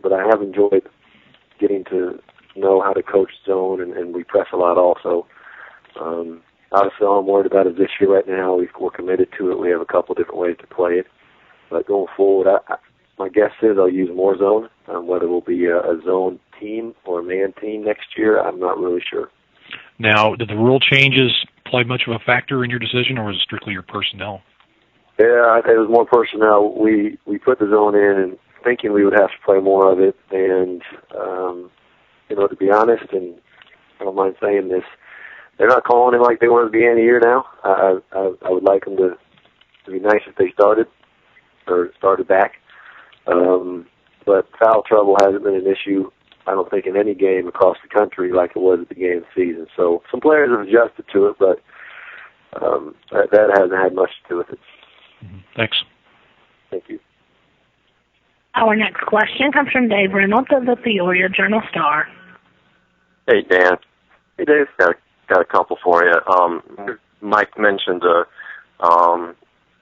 but I have enjoyed getting to know how to coach zone, and we press a lot also. Obviously, all I'm worried about is this year right now. We're committed to it. We have a couple different ways to play it. But going forward, my guess is I'll use more zone. Whether it will be a zone team or a man team next year, I'm not really sure. Now, did the rule changes play much of a factor in your decision, or was it strictly your personnel? Yeah, I think it was more personnel. We put the zone in and thinking we would have to play more of it. And, to be honest, and I don't mind saying this, they're not calling it like they were at the beginning of the year now. I would like them to be nice if they started back. But foul trouble hasn't been an issue, I don't think, in any game across the country like it was at the beginning of the season. So some players have adjusted to it, but that hasn't had much to do with it. Thanks. Thank you. Our next question comes from Dave Reynolds of the Peoria Journal-Star. Hey, Dan. Hey, Dave. Got a couple for you. Mike mentioned a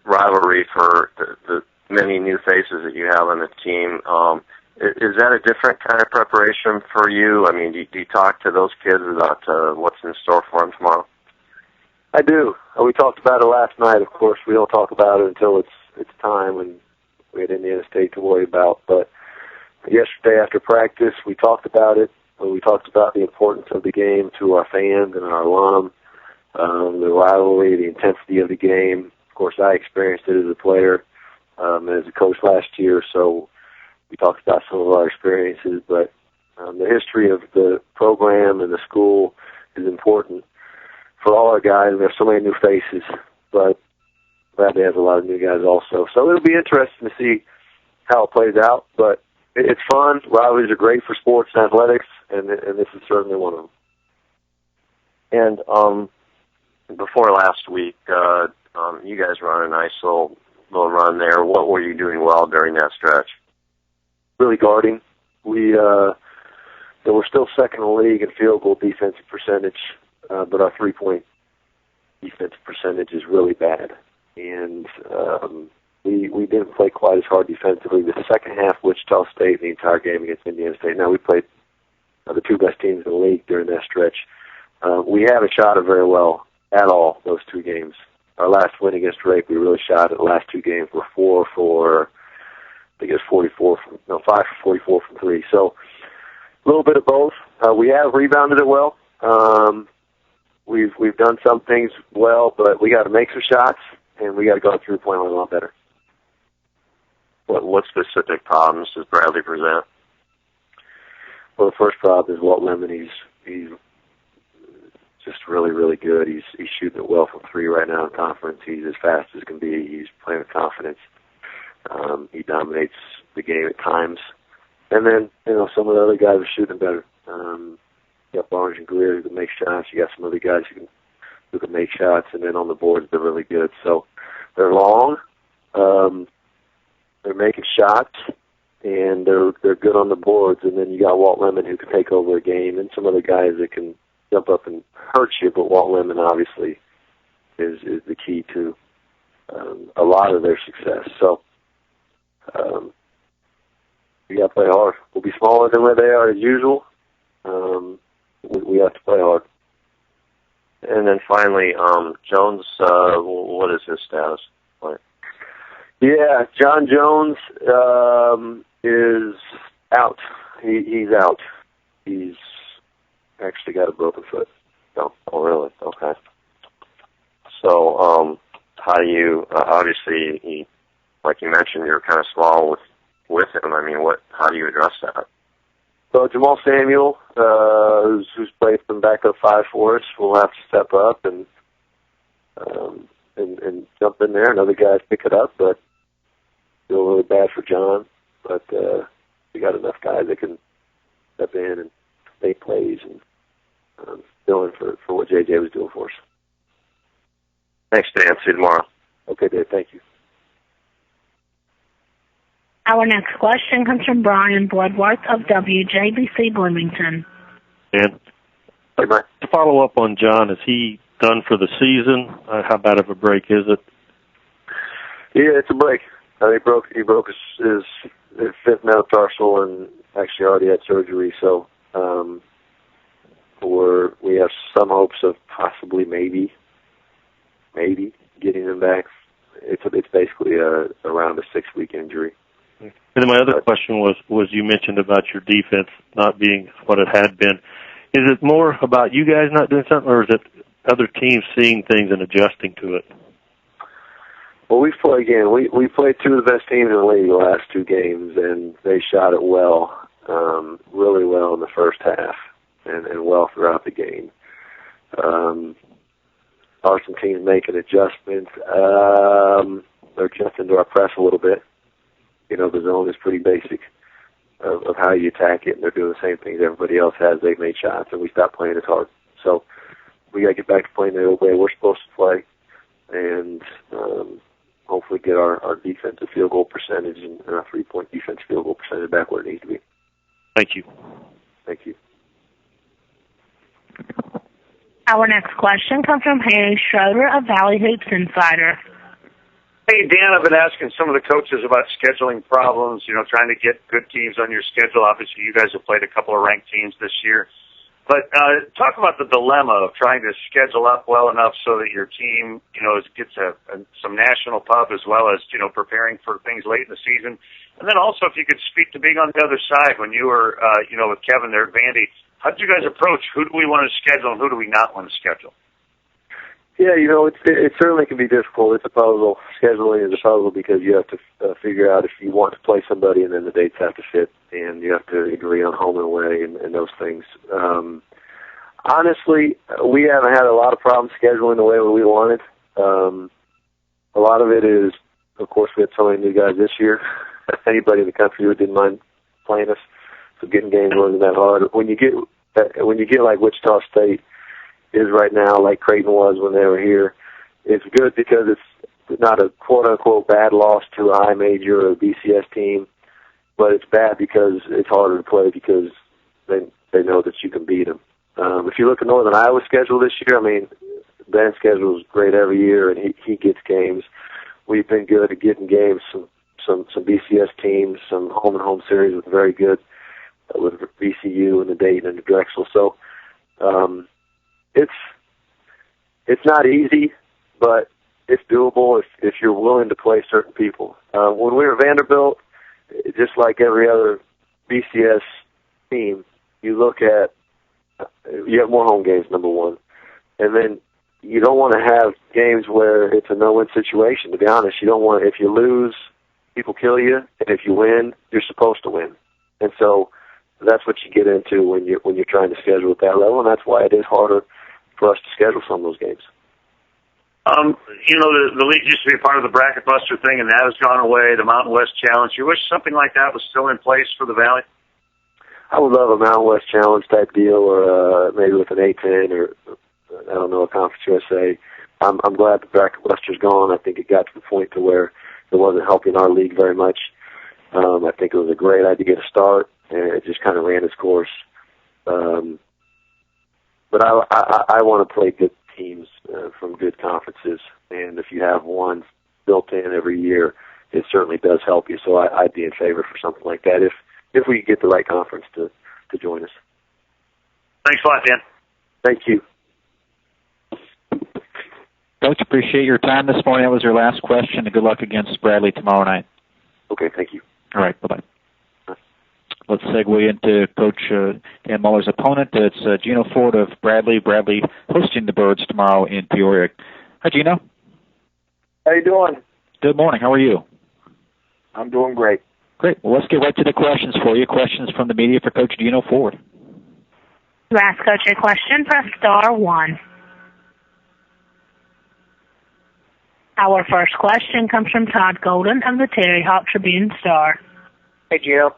rivalry for the many new faces that you have on the team. Is that a different kind of preparation for you? I mean, do you talk to those kids about what's in store for them tomorrow? I do. We talked about it last night. Of course, we don't talk about it until it's time, and we had Indiana State to worry about. But yesterday after practice, we talked about it. We talked about the importance of the game to our fans and our alum, the rivalry, the intensity of the game. Of course, I experienced it as a player and as a coach last year, so we talked about some of our experiences. But the history of the program and the school is important for all our guys. There's so many new faces, but Bradley has a lot of new guys also. So it'll be interesting to see how it plays out, but it's fun. Rivalries are great for sports and athletics, and this is certainly one of them. And before last week, you guys run a nice little run there. What were you doing well during that stretch? Really guarding. We're still second in the league in field goal defensive percentage, but our 3-point defensive percentage is really bad. And we didn't play quite as hard defensively. The second half, Wichita State, the entire game against Indiana State. Now, we played the two best teams in the league during that stretch. We haven't shot it very well at all, those two games. Our last win against Drake, we really shot it. The last two games were 5 for 44 from 3. So a little bit of both. We have rebounded it well. We've done some things well, but we got to make some shots, and we got to go to three-point line a lot better. What specific problems does Bradley present? Well, the first problem is Walt Lemon. He's just really, really good. He's shooting it well from 3 right now in conference. He's as fast as can be. He's playing with confidence. He dominates the game at times. And then, some of the other guys are shooting better. You got Barnes and Greer who can make shots. You got some other guys who can make shots. And then on the boards, they're really good. So they're long. They're making shots. And they're good on the boards. And then you got Walt Lemon who can take over a game, and some other guys that can jump up and hurt you. But Walt Lemon obviously is the key to a lot of their success. So we got to play hard. We'll be smaller than where they are as usual. We have to play hard. And then finally, Jones, what is his status? Yeah, John Jones is out. He's out. He's actually got a broken foot. Oh, really? Okay. So, how do you, obviously, like you mentioned, you're kind of small with him. I mean, how do you address that? So Jamal Samuel, who's played some backup 5 for us, will have to step up and jump in there, and other guys pick it up. But feel really bad for John. But we got enough guys that can step in and make plays and fill in for what JJ was doing for us. Thanks, Dan. See you tomorrow. Okay, Dave. Thank you. Our next question comes from Brian Bloodworth of WJBC Bloomington. And to follow up on John, is he done for the season? How bad of a break is it? Yeah, it's a break. He broke his 5th metatarsal and actually already had surgery. So we have some hopes of possibly maybe getting him back. It's basically around a 6-week injury. And then my other question was you mentioned about your defense not being what it had been. Is it more about you guys not doing something, or is it other teams seeing things and adjusting to it? Well, we played 2 of the best teams in the league the last 2 games, and they shot it well, really well in the first half, and well throughout the game. Are some teams making adjustments? They're adjusting to our press a little bit. The zone is pretty basic of how you attack it, and they're doing the same things everybody else has. They've made shots, and we stopped playing as hard. So we got to get back to playing the old way we're supposed to play, and hopefully get our defensive field goal percentage and our 3-point defense field goal percentage back where it needs to be. Thank you. Thank you. Our next question comes from Harry Schroeder of Valley Hoops Insider. Hey, Dan, I've been asking some of the coaches about scheduling problems, trying to get good teams on your schedule. Obviously, you guys have played a couple of ranked teams this year. But talk about the dilemma of trying to schedule up well enough so that your team, gets some national pub as well as, preparing for things late in the season. And then also if you could speak to being on the other side when you were, with Kevin there at Vandy, how did you guys approach who do we want to schedule and who do we not want to schedule? Yeah, it certainly can be difficult. It's a puzzle. Scheduling is a puzzle because you have to figure out if you want to play somebody, and then the dates have to fit, and you have to agree on home and away and those things. Honestly, we haven't had a lot of problems scheduling the way we wanted. A lot of it is, of course, we had so many new guys this year. Anybody in the country who didn't mind playing us, so getting games wasn't that hard. When you get like Wichita State is right now, like Creighton was when they were here, it's good because it's not a quote-unquote bad loss to a high major or a BCS team, but it's bad because it's harder to play because they know that you can beat them. If you look at Northern Iowa's schedule this year, Ben's schedule is great every year, and he gets games. we've been good at getting games, some BCS teams, some home-and-home series with very good, with VCU and the Dayton and the Drexel. So it's not easy, but it's doable if you're willing to play certain people. When we were at Vanderbilt, just like every other BCS team, you look at, you have more home games, number one. And then you don't want to have games where it's a no-win situation. To be honest, you don't want, if you lose, people kill you, and if you win, you're supposed to win. And so that's what you get into when you're trying to schedule at that level, and that's why it is harder for us to schedule some of those games. The league used to be a part of the Bracket Buster thing, and that has gone away, the Mountain West Challenge. You wish something like that was still in place for the Valley? I would love a Mountain West Challenge type deal, or maybe with an A-10, or I don't know, a Conference USA. I'm glad the Bracket Buster's gone. I think it got to the point to where it wasn't helping our league very much. I think it was a great idea to start, and it just kind of ran its course. But I want to play good teams from good conferences, and if you have one built in every year, it certainly does help you. So I'd be in favor for something like that if we get the right conference to join us. Thanks a lot, Dan. Thank you. Coach, appreciate your time this morning. That was your last question, and good luck against Bradley tomorrow night. Okay, thank you. All right, bye-bye. Let's segue into Coach Dan Muller's opponent. It's Gino Ford of Bradley. Bradley hosting the Birds tomorrow in Peoria. Hi, Gino. How you doing? Good morning. How are you? I'm doing great. Great. Well, let's get right to the questions for you. Questions from the media for Coach Gino Ford. To ask Coach a question, press star 1. Our first question comes from Todd Golden of the Terry Hawk Tribune Star. Hey, Gino.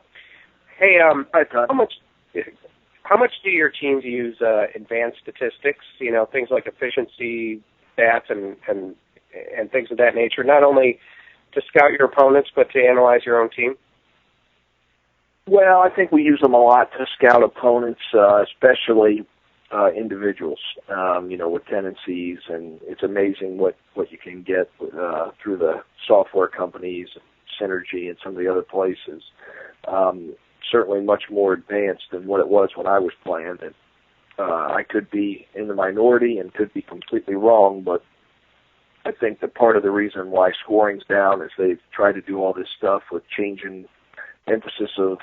Hey, hi, Todd. How much do your teams use advanced statistics? You know, things like efficiency stats and things of that nature. Not only to scout your opponents, but to analyze your own team. Well, I think we use them a lot to scout opponents, especially individuals. With tendencies, and it's amazing what you can get through the software companies, Synergy, and some of the other places. Certainly much more advanced than what it was when I was playing. And I could be in the minority and could be completely wrong, but I think that part of the reason why scoring's down is they've tried to do all this stuff with changing emphasis of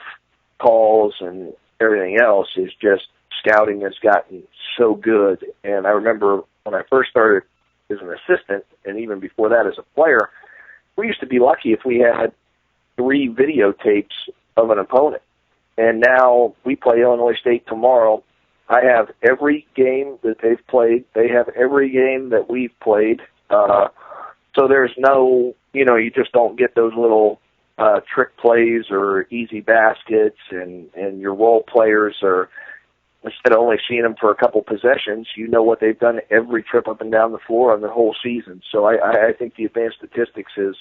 calls and everything else is just scouting has gotten so good. And I remember when I first started as an assistant, and even before that as a player, we used to be lucky if we had 3 videotapes of an opponent. And now we play Illinois State tomorrow. I have every game that they've played. They have every game that we've played. So there's no, you just don't get those little trick plays or easy baskets, and your role players are, instead of only seeing them for a couple possessions, you know what they've done every trip up and down the floor on the whole season. So I think the advanced statistics has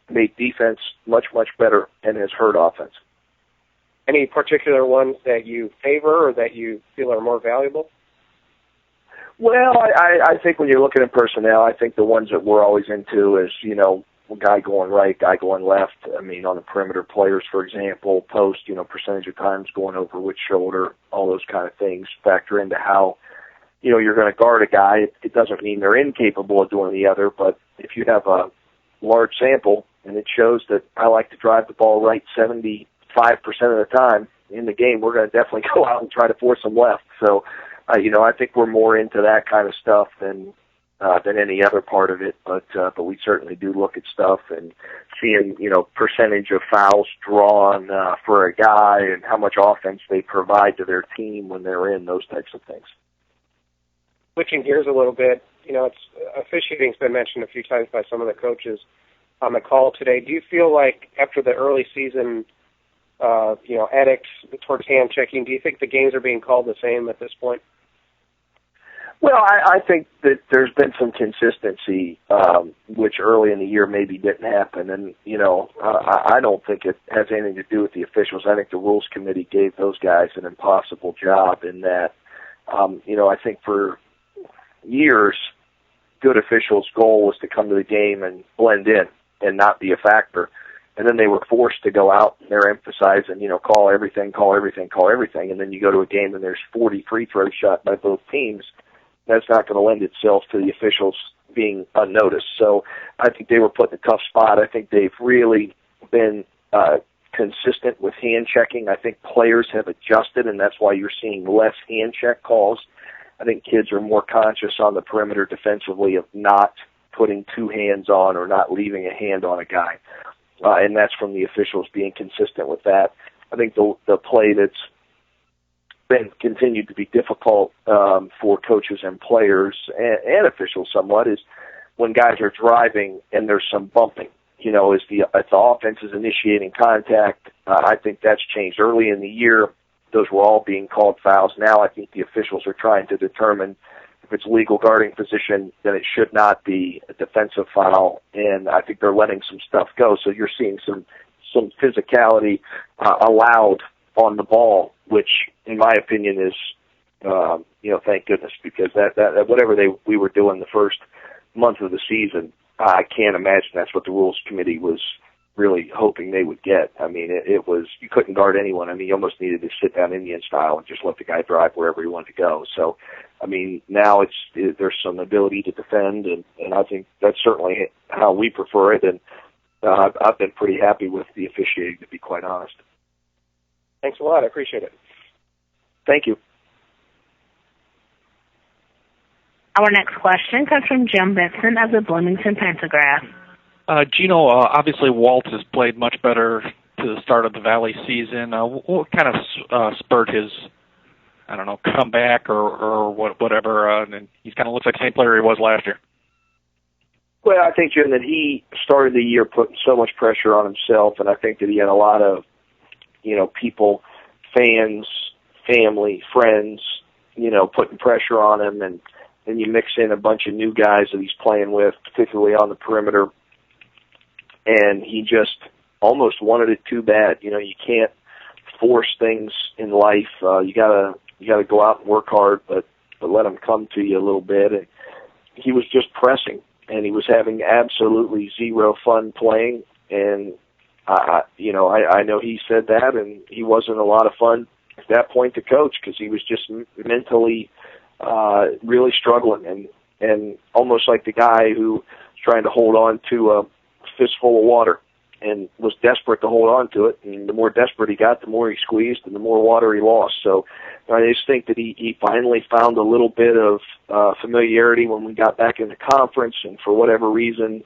made defense much, much better and has hurt offense. Any particular ones that you favor or that you feel are more valuable? Well, I think when you're looking at personnel, I think the ones that we're always into is, guy going right, guy going left. I mean, on the perimeter players, for example, post, percentage of times going over which shoulder, all those kind of things factor into how, you're going to guard a guy. It doesn't mean they're incapable of doing the other, but if you have a large sample and it shows that I like to drive the ball right 75% of the time in the game, we're going to definitely go out and try to force them left. So, I think we're more into that kind of stuff than any other part of it, but we certainly do look at stuff and seeing, percentage of fouls drawn for a guy and how much offense they provide to their team when they're in, those types of things. Switching gears a little bit, it's officiating's been mentioned a few times by some of the coaches on the call today. Do you feel like after the early season, edicts towards hand checking, do you think the games are being called the same at this point? Well, I think that there's been some consistency, which early in the year maybe didn't happen. And, I don't think it has anything to do with the officials. I think the Rules Committee gave those guys an impossible job in that, I think for years, good officials' goal was to come to the game and blend in. and not be a factor. And then they were forced to go out and they're emphasizing, call everything. And then you go to a game and there's 40 free throws shot by both teams. That's not going to lend itself to the officials being unnoticed. So I think they were put in a tough spot. I think they've really been consistent with hand checking. I think players have adjusted, and that's why you're seeing less hand check calls. I think kids are more conscious on the perimeter defensively of not putting two hands on or not leaving a hand on a guy. And that's from the officials being consistent with that. I think the play that's been continued to be difficult for coaches and players and officials somewhat is when guys are driving and there's some bumping. As the offense is initiating contact, I think that's changed. Early in the year, those were all being called fouls. Now I think the officials are trying to determine if it's legal guarding position, then it should not be a defensive foul, and I think they're letting some stuff go. So you're seeing some physicality allowed on the ball, which, in my opinion, is thank goodness, because that whatever we were doing the first month of the season, I can't imagine that's what the Rules Committee was really hoping they would get. I mean, it was, you couldn't guard anyone. I mean, you almost needed to sit down Indian style and just let the guy drive wherever he wanted to go. So, I mean, now there's some ability to defend, and I think that's certainly how we prefer it, and I've been pretty happy with the officiating, to be quite honest. Thanks a lot. I appreciate it. Thank you. Our next question comes from Jim Benson of the Bloomington Pantograph. Gino, obviously Walt has played much better to the start of the Valley season. What kind of spurred his, comeback or whatever? And he kind of looks like the same player he was last year. Well, I think, Jim, that he started the year putting so much pressure on himself, and I think that he had a lot of, people, fans, family, friends, putting pressure on him, and then you mix in a bunch of new guys that he's playing with, particularly on the perimeter, and he just almost wanted it too bad. You can't force things in life. You gotta go out and work hard, but let them come to you a little bit. And he was just pressing, and he was having absolutely zero fun playing. And I know he said that, and he wasn't a lot of fun at that point to coach, because he was just mentally really struggling, and almost like the guy who was trying to hold on to a fistful of water and was desperate to hold on to it, and the more desperate he got, the more he squeezed and the more water he lost. So I just think that he finally found a little bit of familiarity when we got back in the conference, and for whatever reason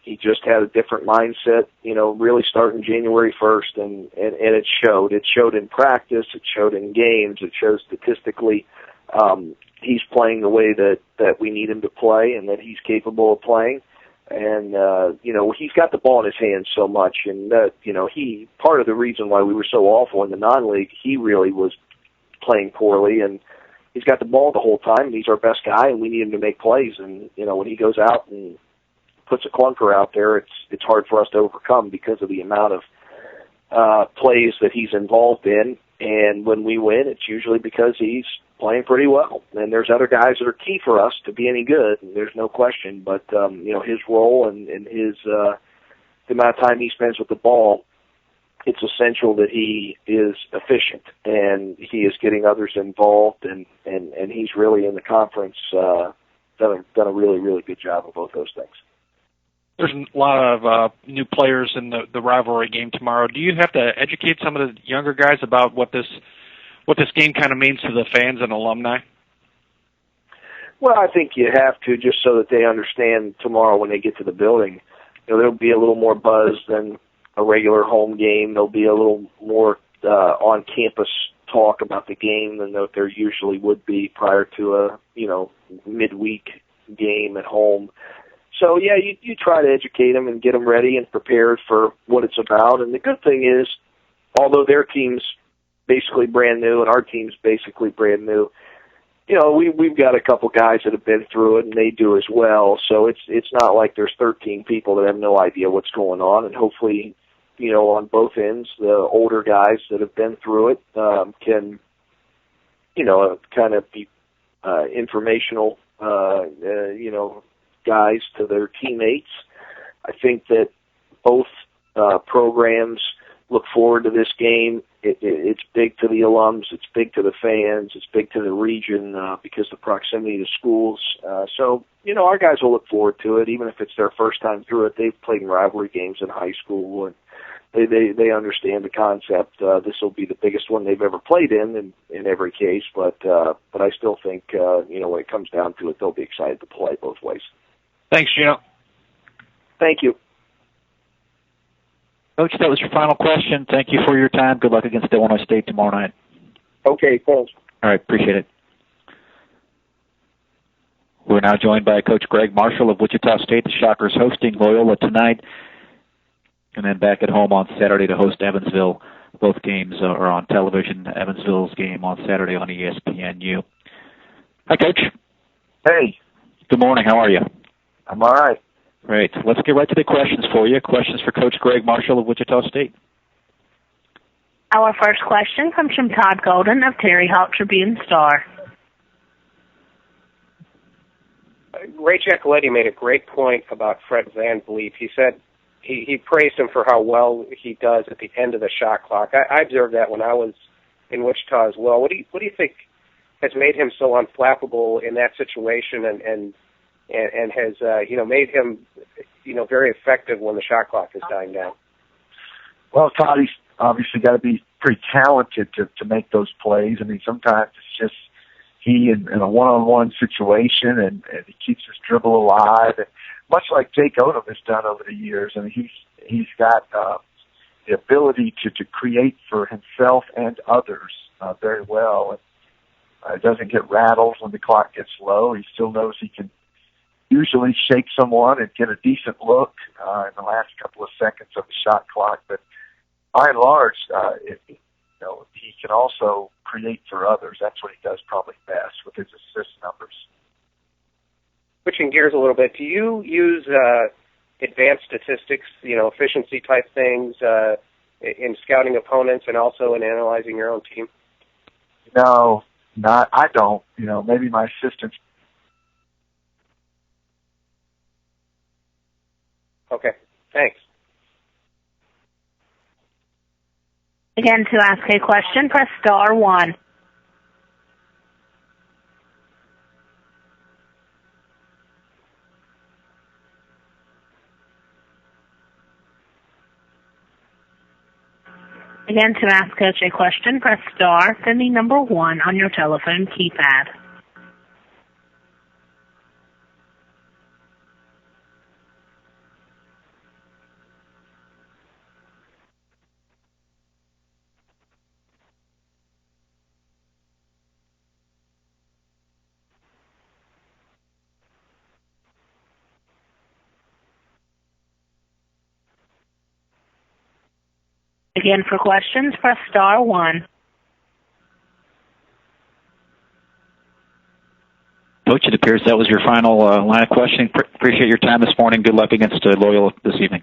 he just had a different mindset, really starting January 1st, and it showed. It showed in practice, it showed in games, it showed statistically. He's playing the way that we need him to play and that he's capable of playing. And, he's got the ball in his hands so much, and he, part of the reason why we were so awful in the non-league, he really was playing poorly, and he's got the ball the whole time, and he's our best guy, and we need him to make plays. And, when he goes out and puts a clunker out there, it's hard for us to overcome because of the amount of plays that he's involved in. And when we win, it's usually because he's playing pretty well. And there's other guys that are key for us to be any good, and there's no question. But, his role and his the amount of time he spends with the ball, it's essential that he is efficient, and he is getting others involved, and he's really in the conference done a really, really good job of both those things. There's a lot of new players in the rivalry game tomorrow. Do you have to educate some of the younger guys about what this game kind of means to the fans and alumni? Well, I think you have to, just so that they understand tomorrow when they get to the building. There'll be a little more buzz than a regular home game. There'll be a little more on-campus talk about the game than there usually would be prior to a midweek game at home. So, yeah, you try to educate them and get them ready and prepared for what it's about. And the good thing is, although their team's basically brand new and our team's basically brand new, we've got a couple guys that have been through it, and they do as well. So it's not like there's 13 people that have no idea what's going on. And hopefully, on both ends, the older guys that have been through it can, kind of be informational, guys to their teammates. I think that both programs look forward to this game. It's big to the alums, it's big to the fans, it's big to the region because of the proximity to schools. So, our guys will look forward to it, even if it's their first time through it. They've played in rivalry games in high school, and they understand the concept. This will be the biggest one they've ever played in every case, but I still think, when it comes down to it, they'll be excited to play both ways. Thanks, Gino. Thank you. Coach, that was your final question. Thank you for your time. Good luck against Illinois State tomorrow night. Okay, thanks. All right, appreciate it. We're now joined by Coach Greg Marshall of Wichita State. The Shockers hosting Loyola tonight, and then back at home on Saturday to host Evansville. Both games are on television. Evansville's game on Saturday on ESPNU. Hi, Coach. Hey. Good morning. How are you? I'm all right. Great. Let's get right to the questions for you. Questions for Coach Greg Marshall of Wichita State. Our first question comes from Todd Golden of Terry Hawk Tribune-Star. Ray Giacoletti made a great point about Fred Van Vliet. He said he praised him for how well he does at the end of the shot clock. I observed that when I was in Wichita as well. What do you think has made him so unflappable in that situation and has made him very effective when the shot clock is dying down? Well, Todd, he's obviously got to be pretty talented to make those plays. I mean, sometimes it's just he in a one-on-one situation and he keeps his dribble alive, and much like Jake Odom has done over the years. I mean, he's got the ability to create for himself and others very well. And doesn't get rattled when the clock gets low. He still knows he can usually shake someone and get a decent look in the last couple of seconds of the shot clock. But by and large, he can also create for others. That's what he does probably best with his assist numbers. Switching gears a little bit, do you use advanced statistics, efficiency type things in scouting opponents and also in analyzing your own team? No, I don't. Maybe my assistants. Okay, thanks. Again, to ask a question, press star 1. Again, to ask Coach a question, press star, then the number 1 on your telephone keypad. Again, for questions, press star 1. Coach, it appears that was your final line of questioning. Appreciate your time this morning. Good luck against Loyola this evening.